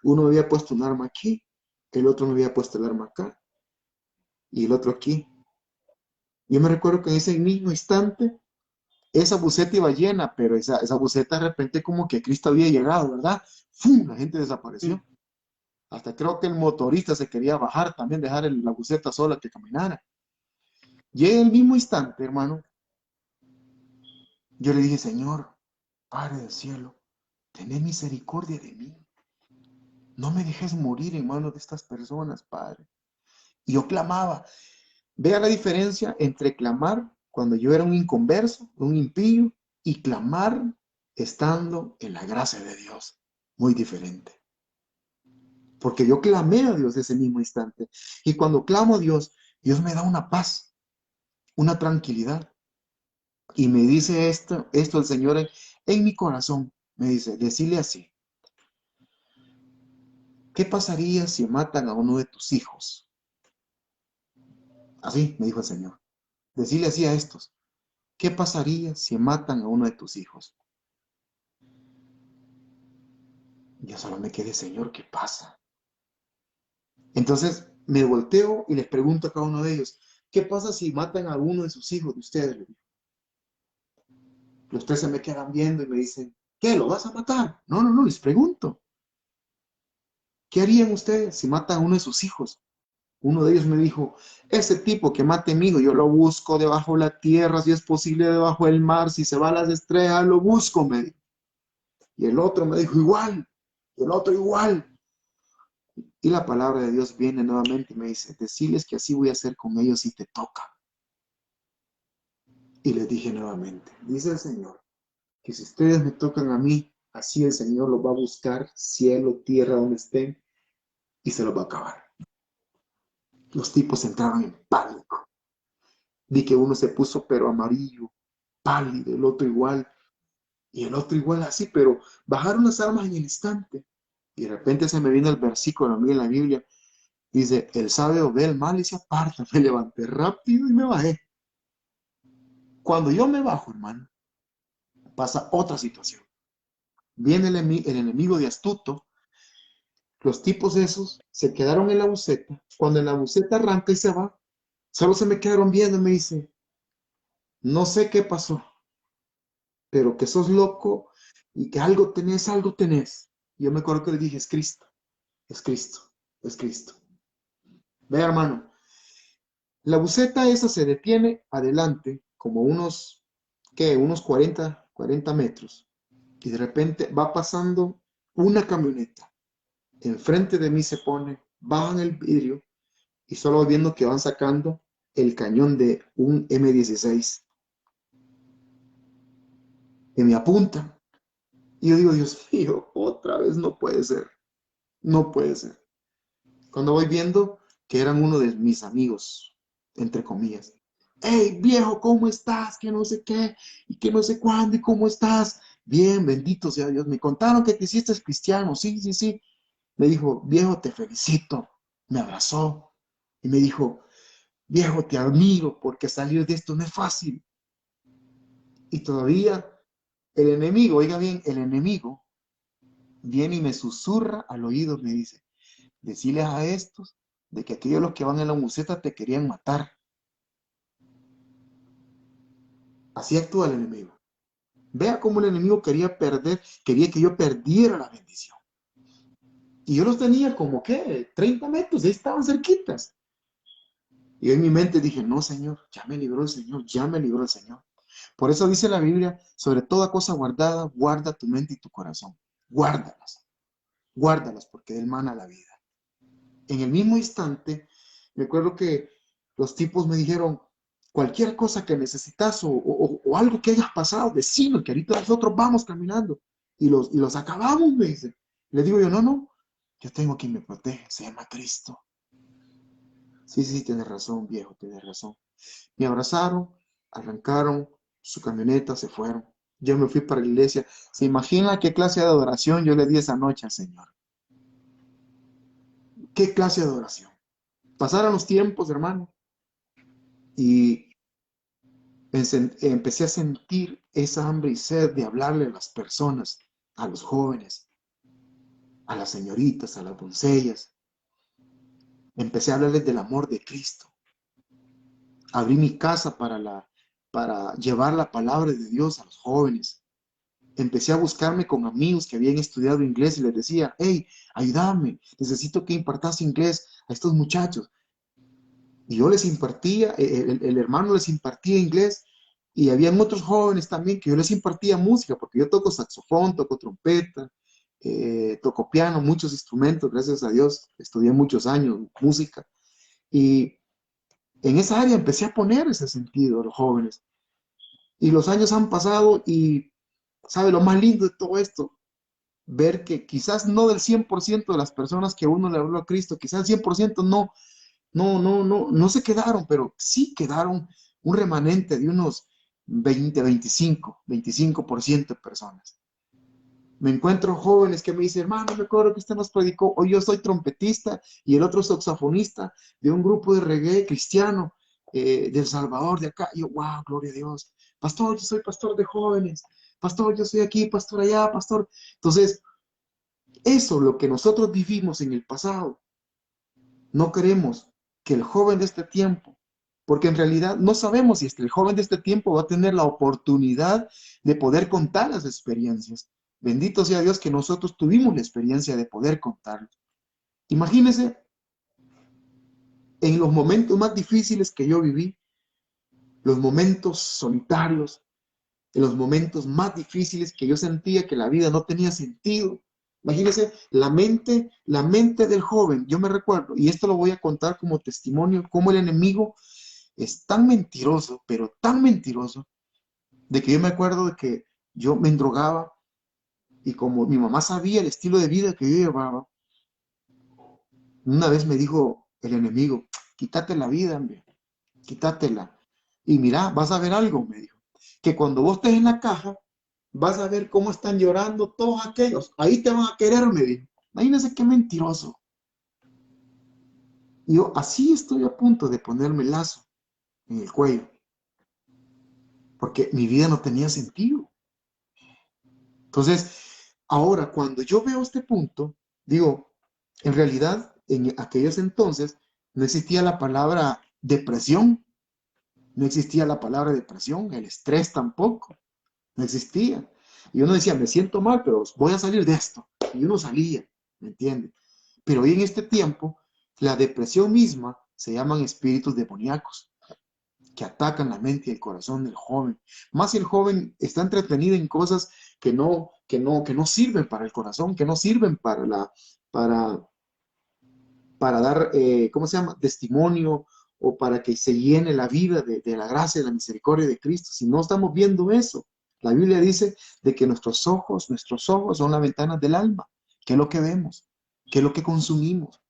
Uno me había puesto un arma aquí, el otro me había puesto el arma acá, y el otro aquí. Yo me recuerdo que en ese mismo instante, esa buseta iba llena, pero esa buseta de repente como que Cristo había llegado, ¿verdad? ¡Fum! La gente desapareció. Hasta creo que el motorista se quería bajar también, dejar la buseta sola que caminara. Y en el mismo instante, hermano, yo le dije, Señor, Padre del cielo, tené misericordia de mí. No me dejes morir en manos de estas personas, Padre. Y yo clamaba. Vea la diferencia entre clamar cuando yo era un inconverso, un impío, y clamar estando en la gracia de Dios. Muy diferente. Porque yo clamé a Dios ese mismo instante. Y cuando clamo a Dios, Dios me da una paz, una tranquilidad. Y me dice esto el Señor en mi corazón. Me dice, decirle así. ¿Qué pasaría si matan a uno de tus hijos? Así me dijo el Señor. Decirle así a estos. ¿Qué pasaría si matan a uno de tus hijos? Yo solo me quedé, Señor, ¿qué pasa? Entonces me volteo y les pregunto a cada uno de ellos, ¿qué pasa si matan a uno de sus hijos de ustedes? Los tres se me quedan viendo y me dicen, ¿qué? ¿Lo vas a matar? No, no, no, les pregunto. ¿Qué harían ustedes si matan a uno de sus hijos? Uno de ellos me dijo, ese tipo que mate a mi hijo, yo lo busco debajo de la tierra, si es posible debajo del mar, si se va a las estrellas, lo busco, me dijo. Y el otro me dijo, igual, y el otro igual. Y la palabra de Dios viene nuevamente y me dice, decirles que así voy a hacer con ellos si te toca. Y les dije nuevamente, dice el Señor, que si ustedes me tocan a mí, así el Señor los va a buscar, cielo, tierra, donde estén, y se los va a acabar. Los tipos entraron en pánico. Vi que uno se puso pero amarillo, pálido, el otro igual, y el otro igual así, pero bajaron las armas en el instante. Y de repente se me vino el versículo a mí en la Biblia. Dice, el sabio ve el mal y se aparta. Me levanté rápido y me bajé. Cuando yo me bajo, hermano, pasa otra situación. Viene el enemigo de astuto. Los tipos esos se quedaron en la buseta. Cuando en la buseta arranca y se va, solo se me quedaron viendo y me dice, no sé qué pasó, pero que sos loco y que algo tenés, algo tenés. Y yo me acuerdo que le dije, es Cristo, es Cristo, es Cristo. Vea, hermano, la buseta esa se detiene adelante, como unos, ¿qué? Unos 40 metros. Y de repente va pasando una camioneta. Enfrente de mí se pone, bajan el vidrio y solo viendo que van sacando el cañón de un M16. Y me apuntan. Y yo digo, Dios mío, otra vez no puede ser. No puede ser. Cuando voy viendo que eran uno de mis amigos, entre comillas. Hey, viejo, ¿cómo estás? Que no sé qué, y que no sé cuándo, y cómo estás. Bien, bendito sea Dios. Me contaron que te hiciste cristiano. Sí, sí, sí. Me dijo, viejo, te felicito. Me abrazó y me dijo, viejo, te admiro porque salir de esto no es fácil. Y todavía el enemigo, oiga bien, el enemigo viene y me susurra al oído, me dice, decirles a estos de que aquellos los que van en la museta te querían matar. Así actúa el enemigo. Vea cómo el enemigo quería que yo perdiera la bendición. Y yo los tenía como, ¿qué? 30 metros, ahí estaban cerquitas. Y en mi mente dije, no, Señor, ya me libró el Señor, ya me libró el Señor. Por eso dice la Biblia, sobre toda cosa guardada, guarda tu mente y tu corazón. Guárdalas, guárdalas, porque del mana la vida. En el mismo instante, me acuerdo que los tipos me dijeron, cualquier cosa que necesitas o algo que hayas pasado, decilo, que ahorita nosotros vamos caminando. Y los acabamos, me dicen. Le digo yo, no, yo tengo quien me protege, se llama Cristo. Sí, tienes razón, viejo, tienes razón. Me abrazaron, arrancaron su camioneta, se fueron. Yo me fui para la iglesia. ¿Se imagina qué clase de adoración yo le di esa noche al Señor? ¿Qué clase de adoración? Pasaron los tiempos, hermano, y empecé a sentir esa hambre y sed de hablarle a las personas, a los jóvenes, a las señoritas, a las doncellas. Empecé a hablarles del amor de Cristo. Abrí mi casa para llevar la palabra de Dios a los jóvenes. Empecé a buscarme con amigos que habían estudiado inglés y les decía, hey, ayúdame, necesito que impartas inglés a estos muchachos. Y yo les impartía, el hermano les impartía inglés y habían otros jóvenes también que yo les impartía música, porque yo toco saxofón, toco trompeta, toco piano, muchos instrumentos, gracias a Dios, estudié muchos años música. Y en esa área empecé a poner ese sentido a los jóvenes. Y los años han pasado y, ¿sabe lo más lindo de todo esto? Ver que quizás no del 100% de las personas que uno le habló a Cristo, quizás el 100% no se quedaron, pero sí quedaron un remanente de unos 25% de personas. Me encuentro jóvenes que me dicen, hermano, me acuerdo que usted nos predicó, hoy yo soy trompetista y el otro saxofonista de un grupo de reggae cristiano de El Salvador, de acá. Y yo, wow, gloria a Dios. Pastor, yo soy pastor de jóvenes. Pastor, yo soy aquí, pastor allá, pastor. Entonces, eso, lo que nosotros vivimos en el pasado, no queremos que el joven de este tiempo, porque en realidad no sabemos si el joven de este tiempo va a tener la oportunidad de poder contar las experiencias. Bendito sea Dios que nosotros tuvimos la experiencia de poder contarlo. Imagínense, en los momentos más difíciles que yo viví, los momentos solitarios, en los momentos más difíciles que yo sentía que la vida no tenía sentido. Imagínense la mente del joven. Yo me recuerdo, y esto lo voy a contar como testimonio, cómo el enemigo es tan mentiroso, pero tan mentiroso, de que yo me acuerdo de que yo me endrogaba y como mi mamá sabía el estilo de vida que yo llevaba, una vez me dijo el enemigo, quítate la vida, hombre, quítatela. Y mira, vas a ver algo, me dijo, que cuando vos estés en la caja, vas a ver cómo están llorando todos aquellos. Ahí te van a querer, me dijo. Imagínense qué mentiroso. Y yo así estoy a punto de ponerme el lazo en el cuello, porque mi vida no tenía sentido. Entonces, ahora cuando yo veo este punto, digo, en realidad, en aquellos entonces no existía la palabra depresión, no existía la palabra depresión, el estrés tampoco, no existía. Y uno decía, me siento mal, pero voy a salir de esto. Y uno salía, ¿me entiende? Pero hoy en este tiempo, la depresión misma se llaman espíritus demoníacos que atacan la mente y el corazón del joven. Más si el joven está entretenido en cosas que no sirven para el corazón, que no sirven para, para dar, ¿cómo se llama? Testimonio o para que se llene la vida de la gracia y la misericordia de Cristo. Si no estamos viendo eso, la Biblia dice de que nuestros ojos son las ventanas del alma. ¿Qué es lo que vemos? ¿Qué es lo que consumimos?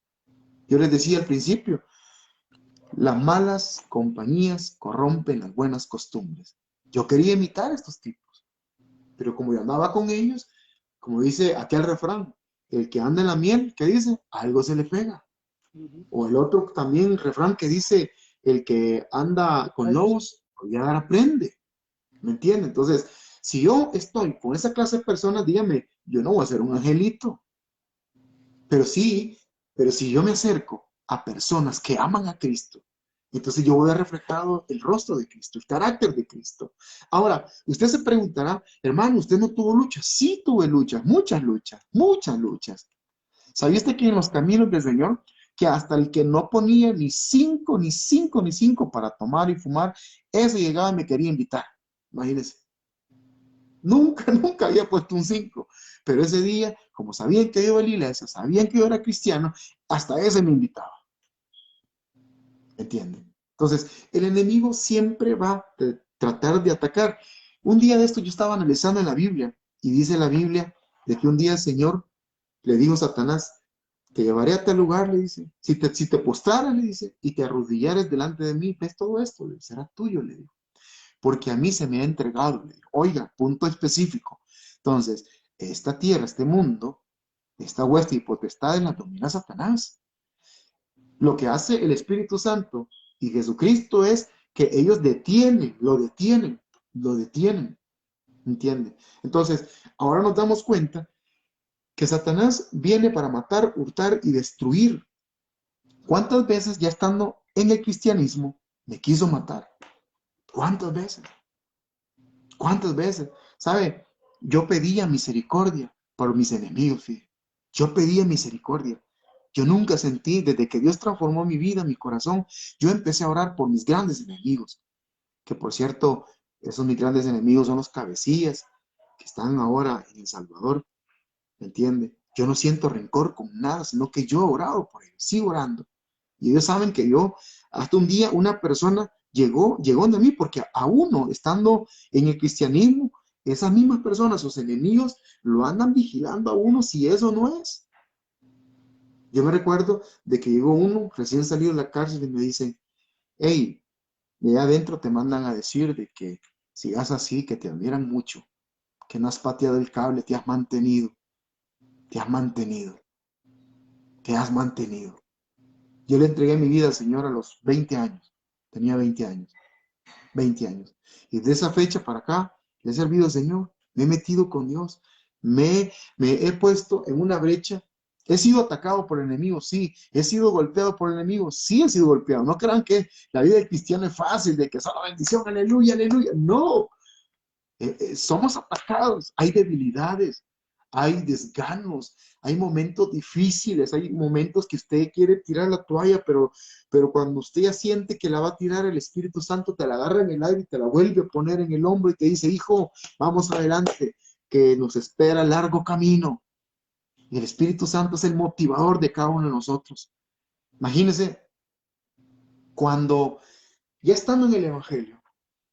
Yo les decía al principio, las malas compañías corrompen las buenas costumbres. Yo quería imitar a estos tipos, pero como yo andaba con ellos, como dice aquel refrán, el que anda en la miel, ¿qué dice? Algo se le pega. O el otro también refrán que dice, el que anda con lobos, ya aprende. ¿Me entiende? Entonces, si yo estoy con esa clase de personas, dígame, yo no voy a ser un angelito. Pero sí, pero si yo me acerco a personas que aman a Cristo, entonces yo voy a reflejado el rostro de Cristo, el carácter de Cristo. Ahora, usted se preguntará, hermano, ¿usted no tuvo luchas? Sí tuve luchas, muchas luchas, muchas luchas. ¿Sabiste que en los caminos del Señor, que hasta el que no ponía ni cinco, ni cinco, ni cinco para tomar y fumar, ese llegaba y me quería invitar? Imagínense. Nunca, nunca había puesto un 5. Pero ese día, como sabían que yo iba a la iglesia, sabían que yo era cristiano, hasta ese me invitaba. ¿Entienden? Entonces, el enemigo siempre va a tratar de atacar. Un día de esto yo estaba analizando en la Biblia y dice la Biblia de que un día el Señor le dijo a Satanás, te llevaré a tal lugar, le dice, si te postraras, le dice, y te arrodillares delante de mí, ves todo esto, será tuyo, le dijo, porque a mí se me ha entregado, le dijo. Oiga, punto específico. Entonces, esta tierra, este mundo, esta hueste y potestad la domina Satanás. Lo que hace el Espíritu Santo y Jesucristo es que ellos lo detienen, ¿entiende? Entonces, ahora nos damos cuenta que Satanás viene para matar, hurtar y destruir. ¿Cuántas veces ya estando en el cristianismo me quiso matar? ¿Cuántas veces? ¿Cuántas veces? ¿Sabe? Yo pedía misericordia por mis enemigos, fíjate. Yo pedía misericordia. Yo nunca sentí, desde que Dios transformó mi vida, mi corazón, yo empecé a orar por mis grandes enemigos. Que por cierto, esos mis grandes enemigos son los cabecillas que están ahora en El Salvador. ¿Me entiende? Yo no siento rencor con nada, sino que yo he orado por ellos, sigo orando. Y ellos saben que yo, hasta un día una persona llegó de mí, porque a uno, estando en el cristianismo, esas mismas personas, sus enemigos, lo andan vigilando a uno si eso no es. Yo me recuerdo de que llegó uno recién salido de la cárcel y me dice, hey, de allá adentro te mandan a decir de que sigas así, que te admiran mucho, que no has pateado el cable, te has mantenido, te has mantenido, te has mantenido. Yo le entregué mi vida al Señor a los 20 años, tenía 20 años. 20 años. Y de esa fecha para acá, le he servido al Señor, me he metido con Dios, me he puesto en una brecha. He sido atacado por el enemigo, sí. He sido golpeado por el enemigo, sí he sido golpeado. No crean que la vida del cristiano es fácil, de que solo bendición, aleluya, aleluya. No, somos atacados, hay debilidades, hay desganos, hay momentos difíciles, hay momentos que usted quiere tirar la toalla, pero cuando usted ya siente que la va a tirar, el Espíritu Santo te la agarra en el aire y te la vuelve a poner en el hombro y te dice, hijo, vamos adelante, que nos espera largo camino. Y el Espíritu Santo es el motivador de cada uno de nosotros. Imagínense, cuando ya estando en el Evangelio,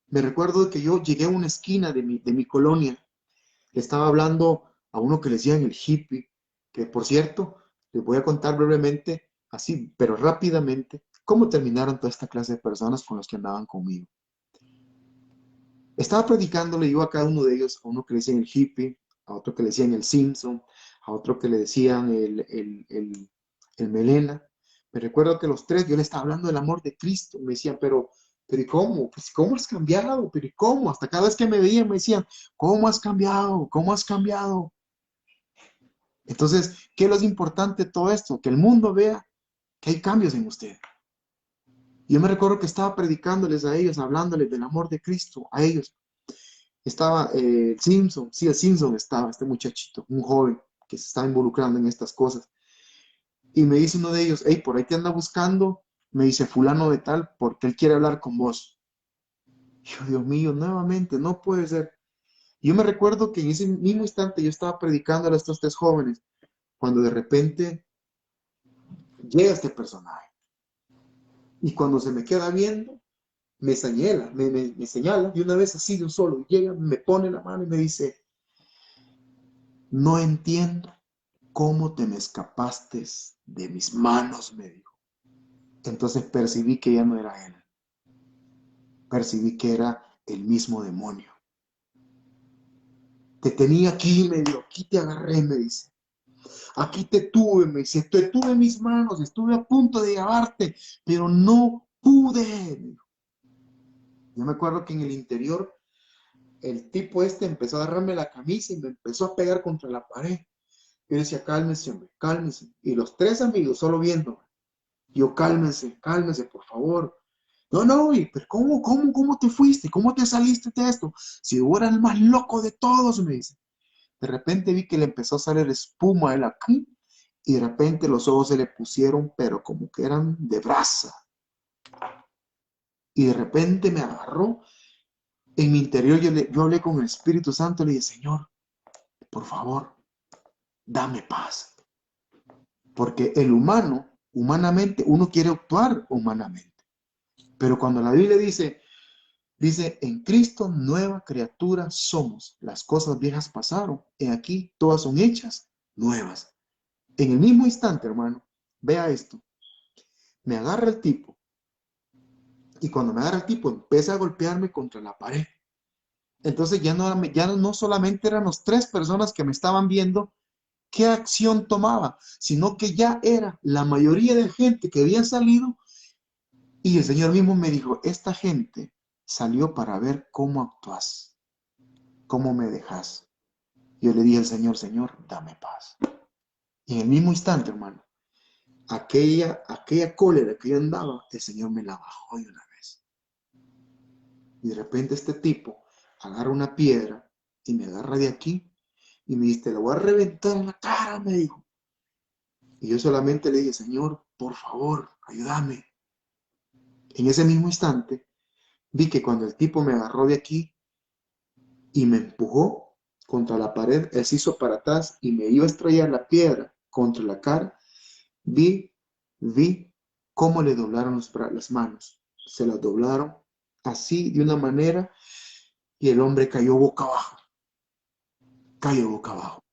me recuerdo que yo llegué a una esquina de mi colonia. Le estaba hablando a uno que le decían el hippie, que por cierto, les voy a contar brevemente, así, pero rápidamente, cómo terminaron toda esta clase de personas con los que andaban conmigo. Estaba predicándole yo a cada uno de ellos, a uno que le decían el hippie, a otro que le decían el Simpson, a otro que le decían el Melena. Me recuerdo que los tres, yo le estaba hablando del amor de Cristo. Me decían, pero ¿y cómo? Pues, ¿cómo has cambiado? ¿Pero y cómo? Hasta cada vez que me veían me decían, ¿cómo has cambiado? ¿Cómo has cambiado? Entonces, ¿qué es lo importante de todo esto? Que el mundo vea que hay cambios en usted. Yo me recuerdo que estaba predicándoles a ellos, hablándoles del amor de Cristo, a ellos. Estaba Simpson, sí, el Simpson estaba, este muchachito, un joven que se está involucrando en estas cosas. Y me dice uno de ellos, hey, por ahí te anda buscando, me dice fulano de tal, porque él quiere hablar con vos. Y yo, Dios mío, nuevamente, no puede ser. Y yo me recuerdo que en ese mismo instante yo estaba predicando a estos tres jóvenes, cuando de repente llega este personaje. Y cuando se me queda viendo, me señala, me señala, y una vez así de un solo, llega, me pone la mano y me dice, no entiendo cómo te me escapaste de mis manos, me dijo. Entonces percibí que ya no era él, percibí que era el mismo demonio. Te tenía aquí, me dijo, aquí te agarré, me dice. Aquí te tuve, me dice, te tuve en mis manos, estuve a punto de llevarte, pero no pude. Yo me acuerdo que en el interior el tipo este empezó a agarrarme la camisa y me empezó a pegar contra la pared. Yo decía, cálmese, hombre, cálmese. Y los tres amigos solo viendo. Yo, cálmense, cálmense, por favor. No, no, pero ¿cómo te fuiste? ¿Cómo te saliste de esto? Si yo era el más loco de todos, me dice. De repente vi que le empezó a salir espuma a él aquí y de repente los ojos se le pusieron, pero como que eran de brasa. Y de repente me agarró. En mi interior yo hablé con el Espíritu Santo, le dije, Señor, por favor, dame paz. Porque el humano, humanamente, uno quiere actuar humanamente. Pero cuando la Biblia dice, en Cristo nueva criatura somos. Las cosas viejas pasaron. Y aquí todas son hechas nuevas. En el mismo instante, hermano, vea esto. Me agarra el tipo. Y cuando me agarra el tipo, empieza a golpearme contra la pared. Entonces ya no solamente eran las tres personas que me estaban viendo qué acción tomaba, sino que ya era la mayoría de gente que había salido. Y el Señor mismo me dijo, esta gente salió para ver cómo actúas, cómo me dejas. Yo le dije al Señor, Señor, dame paz. Y en el mismo instante, hermano, aquella cólera que yo andaba, el Señor me la bajó de una vez. Y de repente este tipo agarra una piedra y me agarra de aquí y me dice, te la voy a reventar en la cara, me dijo. Y yo solamente le dije, Señor, por favor, ayúdame. En ese mismo instante, vi que cuando el tipo me agarró de aquí y me empujó contra la pared, él se hizo para atrás y me iba a estrellar la piedra contra la cara. Vi cómo le doblaron las manos. Se las doblaron así, de una manera, y el hombre cayó boca abajo. Cayó boca abajo.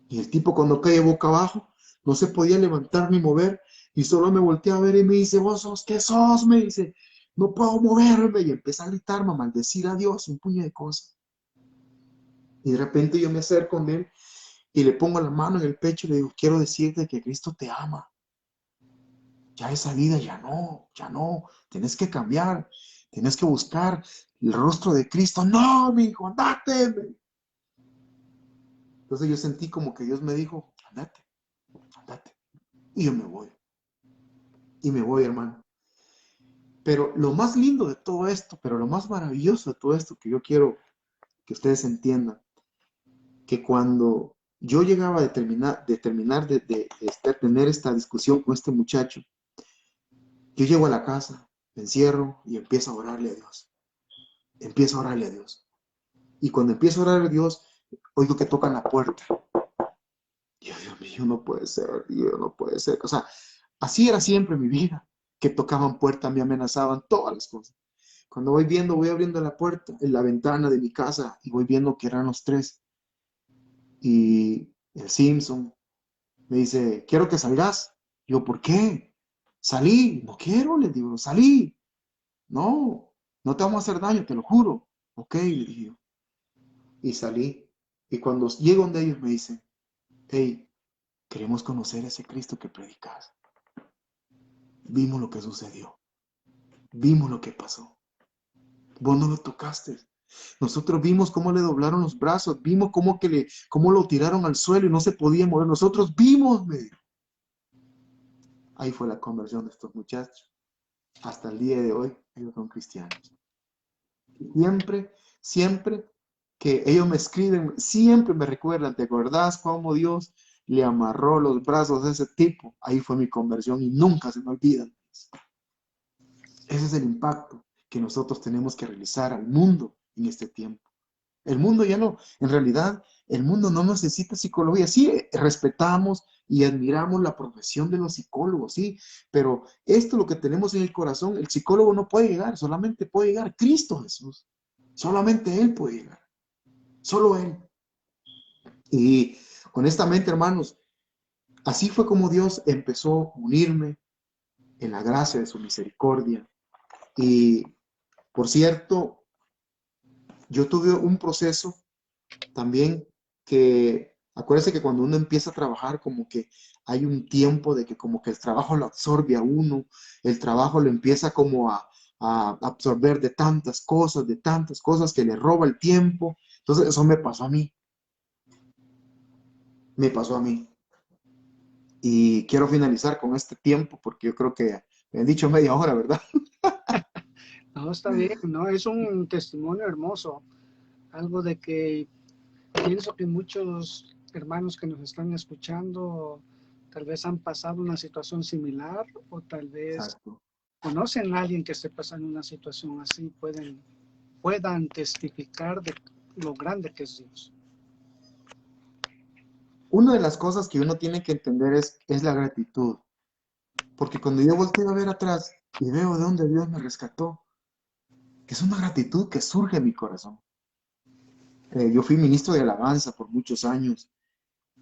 Y el tipo cuando cae boca abajo, no se podía levantar ni mover, y solo me volteé a ver y me dice, ¿vos sos qué sos? Me dice, no puedo moverme. Y empecé a gritarme, a maldecir a Dios, un puño de cosas. Y de repente yo me acerco con él y le pongo la mano en el pecho y le digo, quiero decirte que Cristo te ama. Ya esa vida ya no, tienes que cambiar, tienes que buscar el rostro de Cristo. No, mi hijo, andate. Entonces yo sentí como que Dios me dijo, andate. Y yo me voy, hermano. Pero lo más lindo de todo esto, pero lo más maravilloso de todo esto que yo quiero que ustedes entiendan, que cuando yo llegaba a terminar de tener esta discusión con este muchacho, yo llego a la casa, me encierro y empiezo a orarle a Dios. Empiezo a orarle a Dios. Y cuando empiezo a orar a Dios, oigo que tocan la puerta. Y yo, Dios mío, no puede ser, Dios, no puede ser. O sea, así era siempre mi vida, que tocaban puertas, me amenazaban, todas las cosas. Cuando voy abriendo la puerta, en la ventana de mi casa, y voy viendo que eran los tres. Y el Simpson me dice, quiero que salgas. Yo, ¿por qué? Salí, no quiero, le digo, salí. No, no te vamos a hacer daño, te lo juro. Ok, le dije yo. Y salí. Y cuando llego donde ellos me dicen, hey, queremos conocer a ese Cristo que predicas. Vimos lo que sucedió. Vimos lo que pasó. Vos no lo tocaste. Nosotros vimos cómo le doblaron los brazos. Vimos cómo lo tiraron al suelo y no se podía mover. Nosotros vimos, me dijo. Ahí fue la conversión de estos muchachos. Hasta el día de hoy, ellos son cristianos. Siempre que ellos me escriben, siempre me recuerdan, ¿te acordás cómo Dios le amarró los brazos a ese tipo? Ahí fue mi conversión y nunca se me olvidan. Ese es el impacto que nosotros tenemos que realizar al mundo en este tiempo. El mundo ya no, en realidad, el mundo no necesita psicología. Sí, respetamos y admiramos la profesión de los psicólogos, sí, pero esto es lo que tenemos en el corazón. El psicólogo no puede llegar, solamente puede llegar Cristo Jesús. Solamente Él puede llegar. Solo Él. Y honestamente, hermanos, así fue como Dios empezó a unirme en la gracia de su misericordia. Y, por cierto, yo tuve un proceso también que, acuérdense que cuando uno empieza a trabajar, como que hay un tiempo de que como que el trabajo lo absorbe a uno, el trabajo lo empieza como a absorber de tantas cosas que le roba el tiempo. Entonces eso me pasó a mí. Y quiero finalizar con este tiempo porque yo creo que me han dicho media hora, ¿verdad? No, está bien, ¿no? Es un testimonio hermoso, algo de que pienso que muchos hermanos que nos están escuchando tal vez han pasado una situación similar o tal vez Exacto. conocen a alguien que esté pasando una situación así, puedan testificar de lo grande que es Dios. Una de las cosas que uno tiene que entender es la gratitud. Porque cuando yo volteo a ver atrás y veo de dónde Dios me rescató, es una gratitud que surge en mi corazón. Yo fui ministro de alabanza por muchos años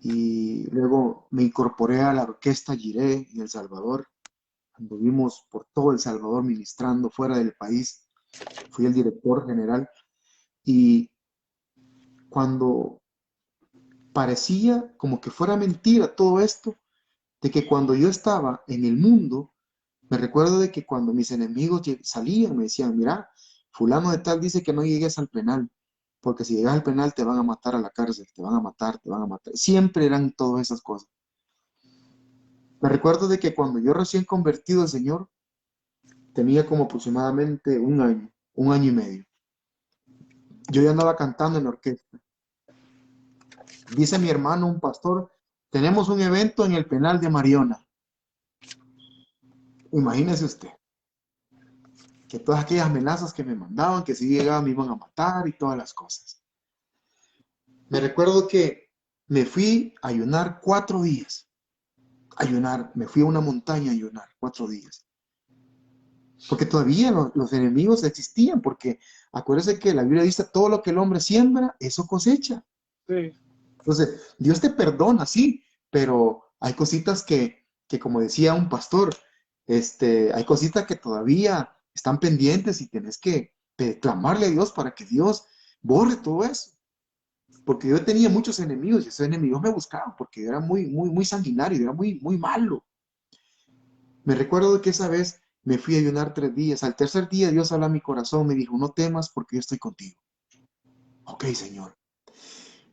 y luego me incorporé a la orquesta Jiré en El Salvador. Anduvimos por todo El Salvador ministrando fuera del país. Fui el director general y cuando parecía como que fuera mentira todo esto, de que cuando yo estaba en el mundo, me recuerdo de que cuando mis enemigos salían, me decían, mira, fulano de tal dice que no llegues al penal, porque si llegas al penal te van a matar a la cárcel, te van a matar, te van a matar. Siempre eran todas esas cosas. Me recuerdo de que cuando yo recién convertido al Señor, tenía como aproximadamente un año y medio. Yo ya andaba cantando en la orquesta. Dice mi hermano, un pastor, tenemos un evento en el penal de Mariona. Imagínese usted, que todas aquellas amenazas que me mandaban, que si llegaba me iban a matar y todas las cosas. Me recuerdo que me fui a ayunar 4 días. Ayunar, me fui a una montaña a ayunar 4 días. Porque todavía los enemigos existían, porque acuérdese que la Biblia dice, todo lo que el hombre siembra, eso cosecha. Sí, Entonces, Dios te perdona, sí, pero hay cositas que como decía un pastor, hay cositas que todavía están pendientes y tienes que clamarle a Dios para que Dios borre todo eso. Porque yo tenía muchos enemigos y esos enemigos me buscaban porque yo era muy, muy, muy sanguinario, era muy, muy malo. Me recuerdo que esa vez me fui a ayunar 3 días. Al tercer día Dios habla a mi corazón, me dijo, no temas porque yo estoy contigo. Ok, Señor.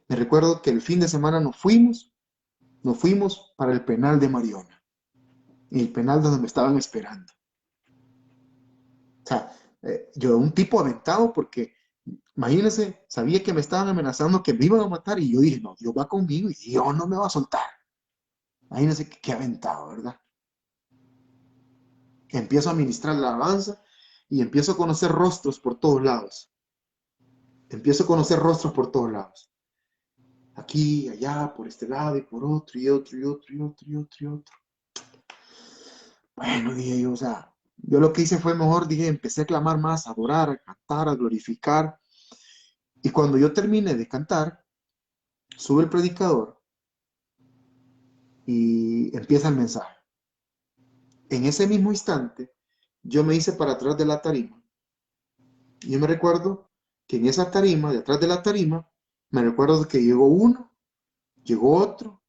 Me recuerdo que el fin de semana nos fuimos para el penal de Mariona, el penal donde me estaban esperando. O sea, yo un tipo aventado porque, imagínense, sabía que me estaban amenazando, que me iban a matar y yo dije, no, Dios va conmigo y Dios no me va a soltar. Imagínense qué aventado, ¿verdad? Empiezo a ministrar la alabanza y empiezo a conocer rostros por todos lados. Empiezo a conocer rostros por todos lados. Aquí, allá, por este lado y por otro y otro y otro y otro y otro y otro. Bueno, dije yo, o sea, yo lo que hice fue mejor, dije, empecé a clamar más, a adorar, a cantar, a glorificar. Y cuando yo terminé de cantar, sube el predicador y empieza el mensaje. En ese mismo instante, yo me hice para atrás de la tarima. Y yo me recuerdo que en esa tarima, detrás de la tarima, me recuerdo que llegó uno, llegó otro,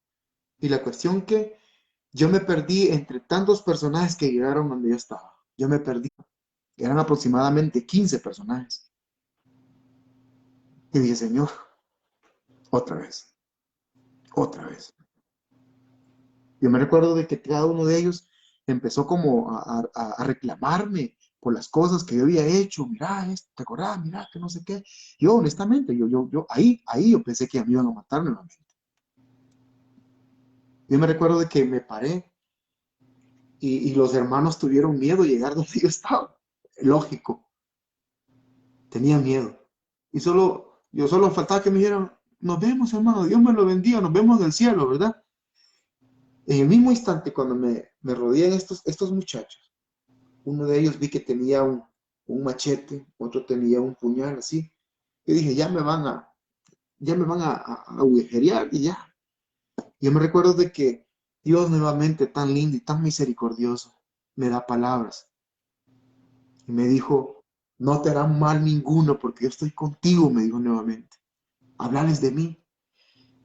y la cuestión que yo me perdí entre tantos personajes que llegaron donde yo estaba. Yo me perdí. Eran aproximadamente 15 personajes. Y dije, Señor, otra vez, otra vez. Yo me recuerdo de que cada uno de ellos empezó como a reclamarme por las cosas que yo había hecho. Mira, esto, ¿te acordás? Mira, que no sé qué. Yo, honestamente, ahí yo pensé que me iban a matar nuevamente. Yo me recuerdo de que me paré y los hermanos tuvieron miedo de llegar donde yo estaba. Lógico, tenía miedo. Yo solo faltaba que me dijeran, nos vemos, hermano, Dios me lo bendiga, nos vemos en el cielo, ¿verdad? En el mismo instante, cuando me rodean estos muchachos, uno de ellos vi que tenía un machete, otro tenía un puñal así. Yo dije, ya me van a agujerear y ya. Yo me recuerdo de que Dios nuevamente tan lindo y tan misericordioso me da palabras y me dijo, no te harán mal ninguno porque yo estoy contigo, me dijo nuevamente. Hablarles de mí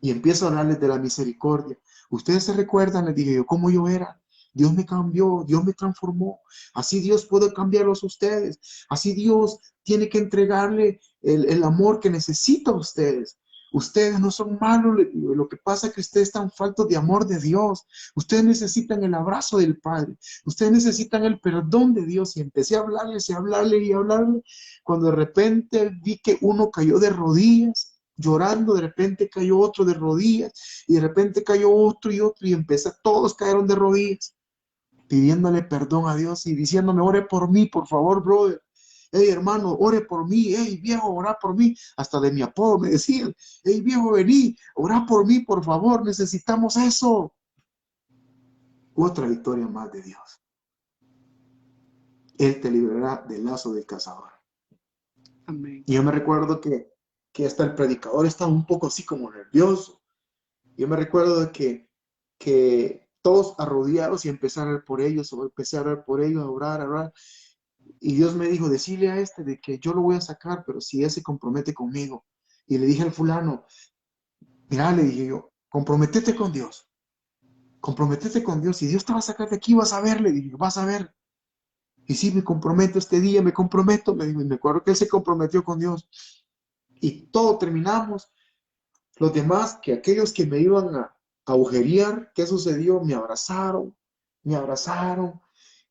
y empiezo a hablarles de la misericordia. Ustedes se recuerdan, les dije yo, cómo yo era. Dios me cambió, Dios me transformó. Así Dios puede cambiarlos a ustedes. Así Dios tiene que entregarle el amor que necesita a ustedes. Ustedes no son malos, lo que pasa es que ustedes están faltos de amor de Dios. Ustedes necesitan el abrazo del Padre. Ustedes necesitan el perdón de Dios. Y empecé a hablarles y hablarle y hablarle. Cuando de repente vi que uno cayó de rodillas, llorando, de repente cayó otro de rodillas, y de repente cayó otro y otro, y todos cayeron de rodillas, pidiéndole perdón a Dios y diciéndome, ore por mí, por favor, brother. Hey, hermano, ore por mí. Hey, viejo, ora por mí. Hasta de mi apodo me decían, hey, viejo, vení, ora por mí, por favor, necesitamos eso. Otra victoria más de Dios. Él te librará del lazo del cazador. Amén. Y yo me recuerdo que hasta el predicador estaba un poco así como nervioso. Yo me recuerdo de que todos arrodillados y empecé a orar por ellos, a orar, a orar. Y Dios me dijo, decirle a este de que yo lo voy a sacar, pero si él se compromete conmigo. Y le dije al fulano, mira, le dije yo, comprométete con Dios. Si Dios te va a sacar de aquí, vas a ver, le dije, vas a ver. Y sí, me comprometo este día, me comprometo, me dijo, y me acuerdo que él se comprometió con Dios. Y todo terminamos. Los demás, que aquellos que me iban a agujerear, ¿qué sucedió? Me abrazaron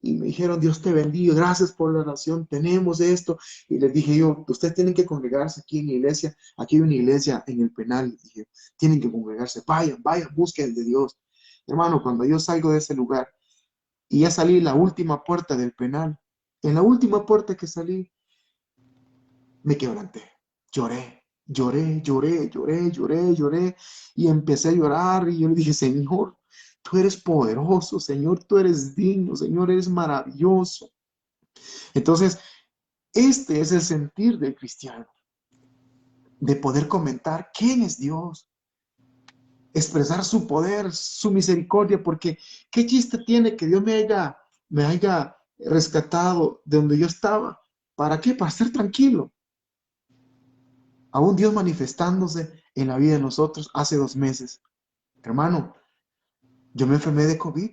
y me dijeron, Dios te bendiga, gracias por la oración, tenemos esto. Y les dije yo, ustedes tienen que congregarse aquí en la iglesia, aquí hay una iglesia en el penal. Les dije, tienen que congregarse, vayan, busquen el de Dios. Hermano, cuando yo salgo de ese lugar y ya salí la última puerta del penal, en la última puerta que salí, me quebranté, lloré y empecé a llorar y yo le dije, Señor, tú eres poderoso, Señor, tú eres digno, Señor, eres maravilloso. Entonces, este es el sentir del cristiano, de poder comentar quién es Dios, expresar su poder, su misericordia, porque qué chiste tiene que Dios me haya rescatado de donde yo estaba. ¿Para qué? Para estar tranquilo. Aún Dios manifestándose en la vida de nosotros hace 2 meses. Hermano, yo me enfermé de COVID,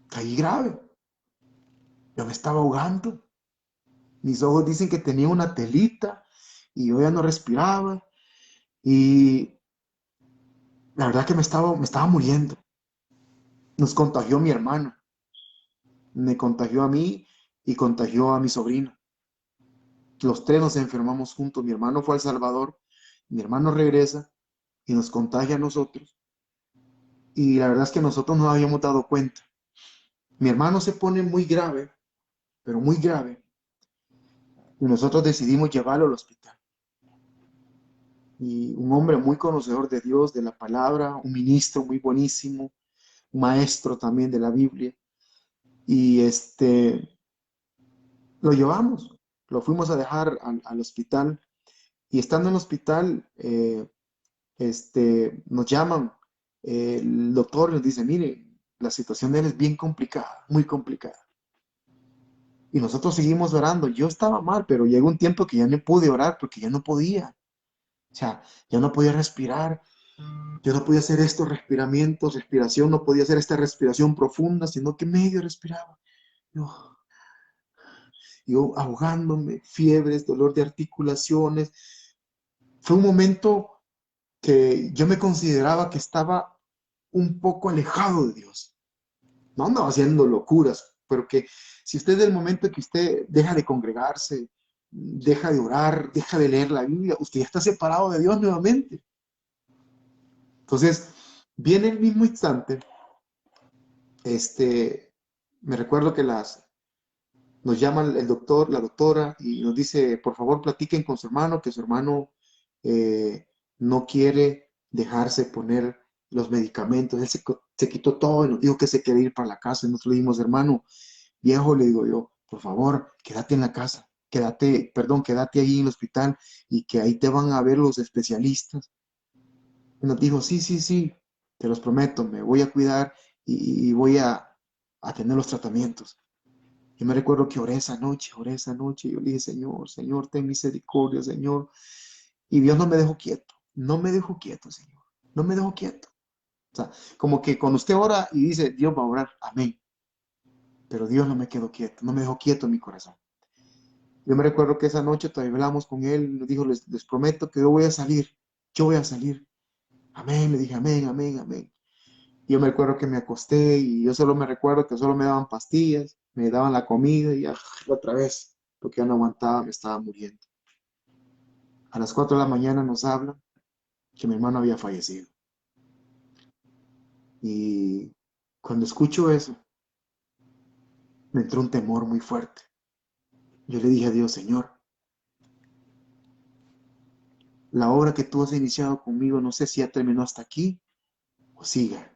caí grave, yo me estaba ahogando, mis ojos dicen que tenía una telita y yo ya no respiraba y la verdad que me estaba muriendo. Nos contagió mi hermano, me contagió a mí y contagió a mi sobrino. Los tres nos enfermamos juntos, mi hermano fue a El Salvador, mi hermano regresa y nos contagia a nosotros y la verdad es que nosotros no habíamos dado cuenta. Mi hermano se pone muy grave, pero muy grave, y nosotros decidimos llevarlo al hospital. Y un hombre muy conocedor de Dios, de la palabra, un ministro muy buenísimo, un maestro también de la Biblia, y lo llevamos, lo fuimos a dejar al hospital, y estando en el hospital, nos llaman, el doctor nos dice, mire, la situación de él es bien complicada, muy complicada. Y nosotros seguimos orando. Yo estaba mal, pero llegó un tiempo que ya no pude orar porque ya no podía. O sea, ya no podía respirar. Yo no podía hacer estos respiración, no podía hacer esta respiración profunda, sino que medio respiraba. Yo, yo ahogándome, fiebres, dolor de articulaciones. Fue un momento que yo me consideraba que estaba un poco alejado de Dios. No andaba haciendo locuras, pero que si usted del momento que usted deja de congregarse, deja de orar, deja de leer la Biblia, usted ya está separado de Dios nuevamente. Entonces, viene el mismo instante, me recuerdo que nos llama el doctor, la doctora, y nos dice, por favor, platiquen con su hermano, que su hermano eh, no quiere dejarse poner los medicamentos. Él se quitó todo y nos dijo que se quería ir para la casa. Y nosotros le dijimos, hermano, viejo, le digo yo, por favor, quédate en la casa, quédate ahí en el hospital y que ahí te van a ver los especialistas. Y nos dijo, sí, sí, sí, te los prometo, me voy a cuidar y voy a tener los tratamientos. Yo me recuerdo que oré esa noche, y yo le dije, Señor, Señor, ten misericordia, Señor. Y Dios no me dejó quieto, no me dejó quieto, Señor, no me dejó quieto. O sea, como que cuando usted ora y dice, Dios va a orar, amén. Pero Dios no me quedó quieto, no me dejó quieto en mi corazón. Yo me recuerdo que esa noche todavía hablamos con él, nos dijo, les prometo que yo voy a salir. Amén, le dije, amén, amén, amén. Y yo me recuerdo que me acosté y yo solo me recuerdo que solo me daban pastillas, me daban la comida y ya, otra vez, porque ya no aguantaba, me estaba muriendo. A las 4 de la mañana nos hablan que mi hermano había fallecido. Y cuando escucho eso, me entró un temor muy fuerte. Yo le dije a Dios, Señor, la obra que tú has iniciado conmigo, no sé si ya terminó hasta aquí o siga.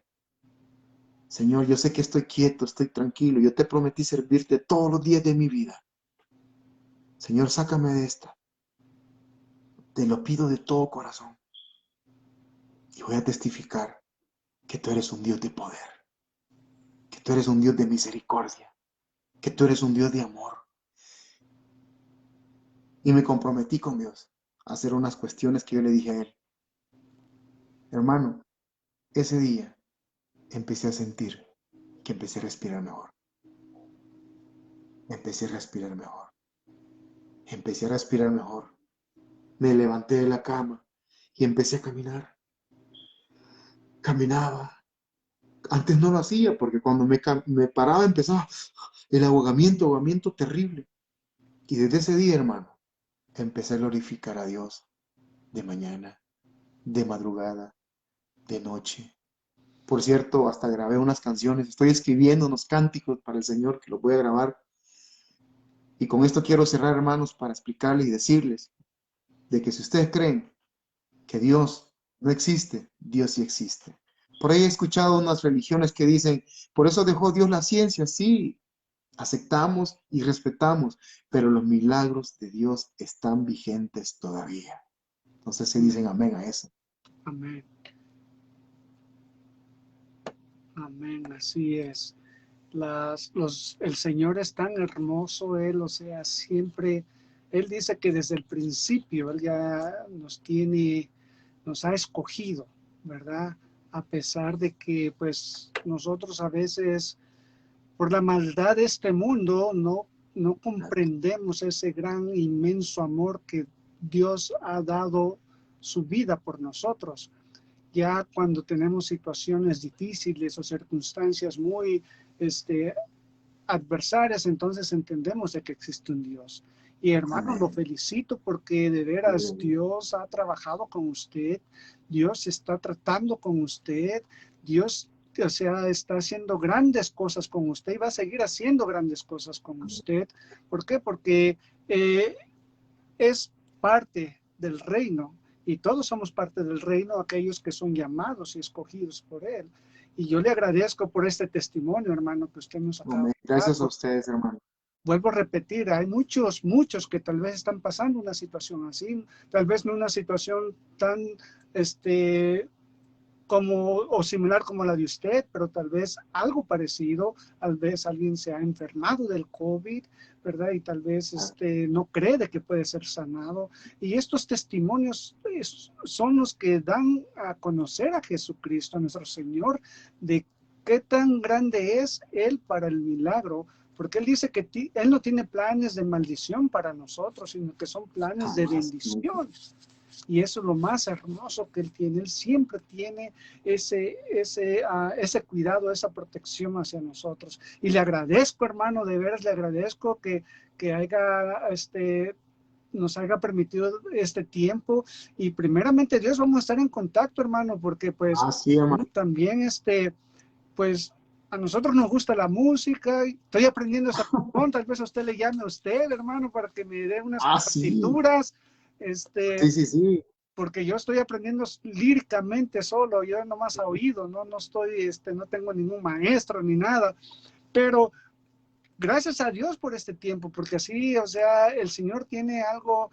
Señor, yo sé que estoy quieto, estoy tranquilo. Yo te prometí servirte todos los días de mi vida. Señor, sácame de esta. Te lo pido de todo corazón. Y voy a testificar que tú eres un Dios de poder, que tú eres un Dios de misericordia, que tú eres un Dios de amor. Y me comprometí con Dios a hacer unas cuestiones que yo le dije a él. Hermano, ese día empecé a sentir que empecé a respirar mejor. Empecé a respirar mejor. Empecé a respirar mejor. Me levanté de la cama y empecé a caminar. Caminaba. Antes no lo hacía porque cuando me paraba empezaba el ahogamiento terrible. Y desde ese día, hermano, empecé a glorificar a Dios de mañana, de madrugada, de noche. Por cierto, hasta grabé unas canciones. Estoy escribiendo unos cánticos para el Señor que los voy a grabar. Y con esto quiero cerrar, hermanos, para explicarles y decirles de que si ustedes creen que Dios no existe, Dios sí existe. Por ahí he escuchado unas religiones que dicen, por eso dejó Dios la ciencia. Sí, aceptamos y respetamos, pero los milagros de Dios están vigentes todavía. Entonces se dicen amén a eso. Amén. Amén, así es. El Señor es tan hermoso, Él, o sea, siempre, Él dice que desde el principio Él ya nos ha escogido, ¿verdad? A pesar de que, pues, nosotros a veces, por la maldad de este mundo, no comprendemos ese gran, inmenso amor que Dios ha dado su vida por nosotros. Ya cuando tenemos situaciones difíciles o circunstancias muy adversarias, entonces entendemos de que existe un Dios. Y hermano, lo Amén. felicito porque de veras Dios ha trabajado con usted, Dios está tratando con usted, Dios, o sea, está haciendo grandes cosas con usted y va a seguir haciendo grandes cosas con usted. ¿Por qué? Porque eh, es parte del reino y todos somos parte del reino, aquellos que son llamados y escogidos por Él. Y yo le agradezco por este testimonio, hermano, que usted nos acaba Amén. de dar. Gracias a ustedes, hermano. Vuelvo a repetir, hay muchos que tal vez están pasando una situación así, tal vez no una situación tan, como o similar como la de usted, pero tal vez algo parecido, tal vez alguien se ha enfermado del COVID, ¿verdad? Y tal vez no cree de que puede ser sanado. Y estos testimonios son los que dan a conocer a Jesucristo, a nuestro Señor, de qué tan grande es Él para el milagro, porque Él dice que Él no tiene planes de maldición para nosotros, sino que son planes de Jamás. bendición. Y eso es lo más hermoso que Él tiene. Él siempre tiene ese cuidado, esa protección hacia nosotros. Y le agradezco, hermano, de veras le agradezco que nos haya permitido este tiempo. Y primeramente, Dios, vamos a estar en contacto, hermano, porque pues Sí, hermano. también pues a nosotros nos gusta la música. Estoy aprendiendo esa canción, tal vez a usted le llame a usted, hermano, para que me dé unas Sí. partituras. Sí, sí, sí. Porque yo estoy aprendiendo líricamente solo, yo nomás a oído, no estoy, no tengo ningún maestro ni nada, pero gracias a Dios por este tiempo, porque así, o sea, el Señor tiene algo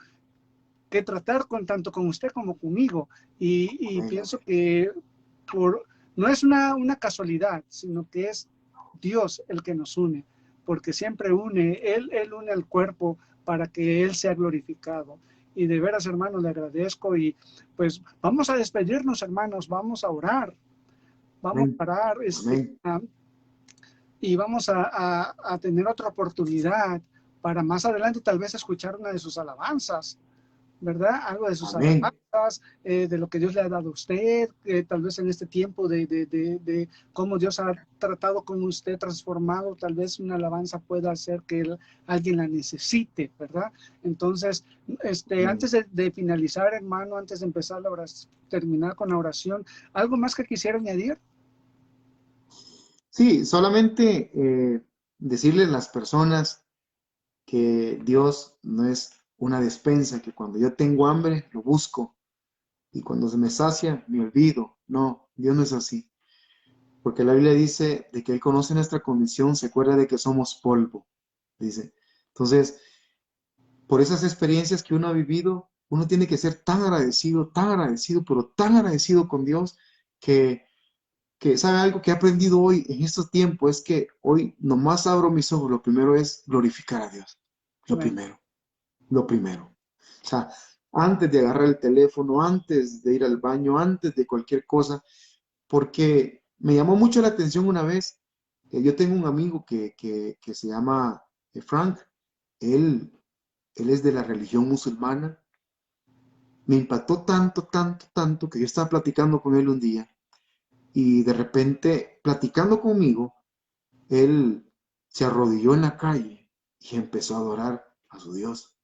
que tratar tanto con usted como conmigo, y Amén, pienso amén. que por, no es una casualidad, sino que es Dios el que nos une, porque siempre Él une al cuerpo para que Él sea glorificado. Y de veras, hermanos, le agradezco y pues vamos a despedirnos, hermanos, vamos a orar. Vamos Amén. a parar Amén. y vamos a tener otra oportunidad para más adelante tal vez escuchar una de sus alabanzas, ¿verdad? Algo de sus Amén. alabanzas, de lo que Dios le ha dado a usted, tal vez en este tiempo de cómo Dios ha tratado con usted, transformado, tal vez una alabanza pueda hacer que alguien la necesite, ¿verdad? Entonces, Amén. antes de finalizar, hermano, antes de empezar la oración, terminar con la oración, ¿algo más que quisiera añadir? Sí, solamente decirle a las personas que Dios no es una despensa, que cuando yo tengo hambre lo busco y cuando se me sacia me olvido. No, Dios no es así, porque la Biblia dice de que Él conoce nuestra condición, se acuerda de que somos polvo, dice. Entonces, por esas experiencias que uno ha vivido, uno tiene que ser tan agradecido, pero tan agradecido con Dios que sabe algo que he aprendido hoy en estos tiempos, es que hoy nomás abro mis ojos, lo primero es glorificar a Dios, lo Amén. primero, lo primero. O sea, antes de agarrar el teléfono, antes de ir al baño, antes de cualquier cosa, porque me llamó mucho la atención una vez, yo tengo un amigo que se llama Frank, él, él es de la religión musulmana, me impactó tanto, tanto, tanto, que yo estaba platicando con él un día y de repente, platicando conmigo, él se arrodilló en la calle y empezó a adorar a su Dios.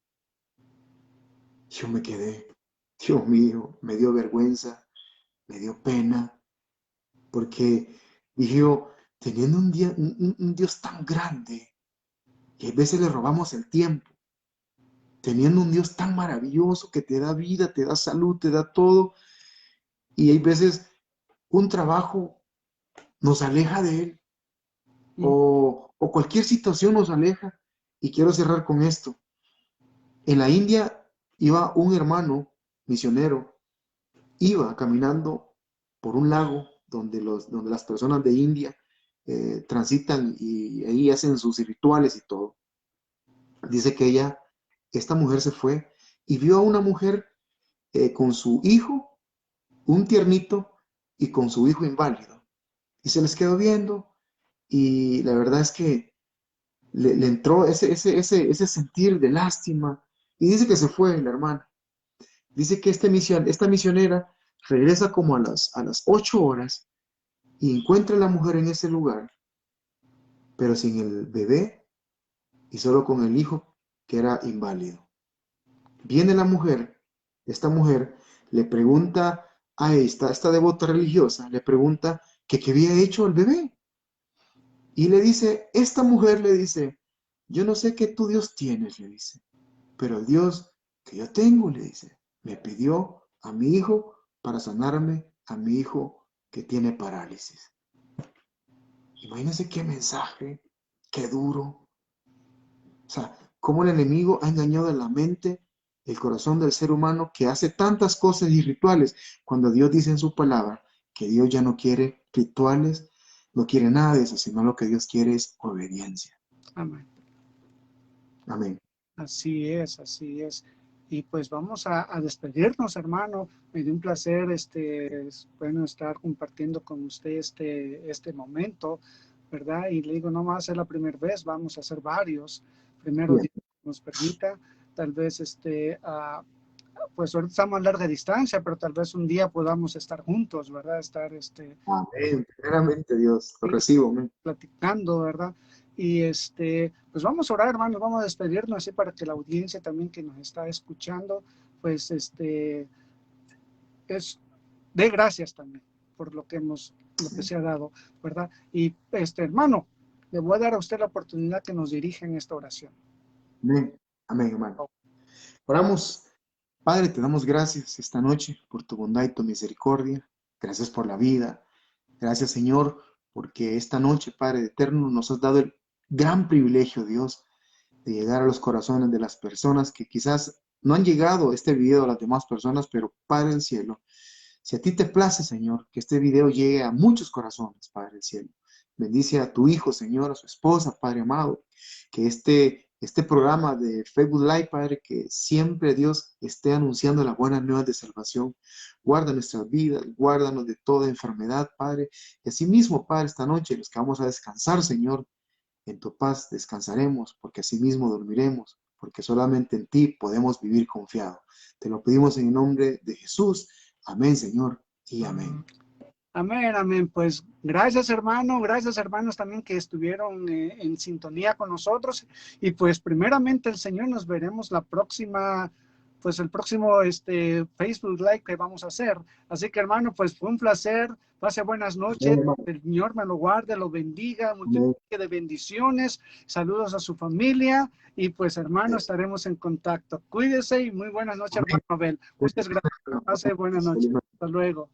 Yo me quedé, Dios mío, me dio vergüenza, me dio pena, porque dije yo, teniendo un Dios tan grande, y a veces le robamos el tiempo, teniendo un Dios tan maravilloso que te da vida, te da salud, te da todo, y hay veces un trabajo nos aleja de Él, o cualquier situación nos aleja, y quiero cerrar con esto. En la India iba un hermano misionero, iba caminando por un lago donde las personas de India transitan y ahí hacen sus rituales y todo. Dice que esta mujer se fue y vio a una mujer con su hijo, un tiernito, y con su hijo inválido. Y se les quedó viendo y la verdad es que le entró ese sentir de lástima y dice que se fue la hermana. Dice que esta misionera regresa como a las 8 horas y encuentra a la mujer en ese lugar, pero sin el bebé y solo con el hijo que era inválido. Viene la mujer, esta mujer le pregunta a esta devota religiosa, le pregunta que qué había hecho el bebé. Y le dice, esta mujer le dice, yo no sé qué tu Dios tienes, le dice, pero el Dios que yo tengo, le dice, me pidió a mi hijo para sanarme a mi hijo que tiene parálisis. Imagínense qué mensaje, qué duro. O sea, cómo el enemigo ha engañado en la mente, el corazón del ser humano que hace tantas cosas y rituales, cuando Dios dice en su palabra que Dios ya no quiere rituales, no quiere nada de eso, sino lo que Dios quiere es obediencia. Amén. Amén. Así es, así es. Y pues vamos a despedirnos, hermano. Me dio un placer, bueno, estar compartiendo con usted este momento, ¿verdad? Y le digo, no va a ser la primera vez, vamos a hacer varios. Primero, Bien. Dios nos permita, tal vez, pues ahorita estamos a larga distancia, pero tal vez un día podamos estar juntos, ¿verdad? Estar, Amén. Primeramente, Dios, lo recibo. Amén. platicando, ¿verdad? Y pues vamos a orar, hermanos, vamos a despedirnos así para que la audiencia también que nos está escuchando, pues es de gracias también por lo que se ha dado, ¿verdad? Y hermano, le voy a dar a usted la oportunidad que nos dirija en esta oración. Amén. Amén, hermano. Oramos. Padre, te damos gracias esta noche por tu bondad y tu misericordia. Gracias por la vida. Gracias, Señor, porque esta noche, Padre eterno, nos has dado el gran privilegio, Dios, de llegar a los corazones de las personas que quizás no han llegado a este video a las demás personas, pero Padre del cielo, si a ti te place, Señor, que este video llegue a muchos corazones, Padre del cielo. Bendice a tu hijo, Señor, a su esposa, Padre amado, que este este programa de Facebook Live, Padre, que siempre Dios esté anunciando las buenas nuevas de salvación. Guarda nuestras vidas, guárdanos de toda enfermedad, Padre. Y asimismo, Padre, esta noche los que vamos a descansar, Señor, en tu paz descansaremos, porque asimismo dormiremos, porque solamente en ti podemos vivir confiados. Te lo pedimos en el nombre de Jesús. Amén, Señor, y amén. Amén, amén. Pues gracias, hermano. Gracias, hermanos, también que estuvieron en sintonía con nosotros. Y pues primeramente el Señor, nos veremos la próxima, pues el próximo Facebook Live que vamos a hacer. Así que, hermano, pues fue un placer. Pase buenas noches. El Señor me lo guarde, lo bendiga. Multiplique de bendiciones. Saludos a su familia. Y pues, hermano, estaremos en contacto. Cuídese y muy buenas noches, hermano Abel. Muchas gracias. Pase buenas noches. Hasta luego.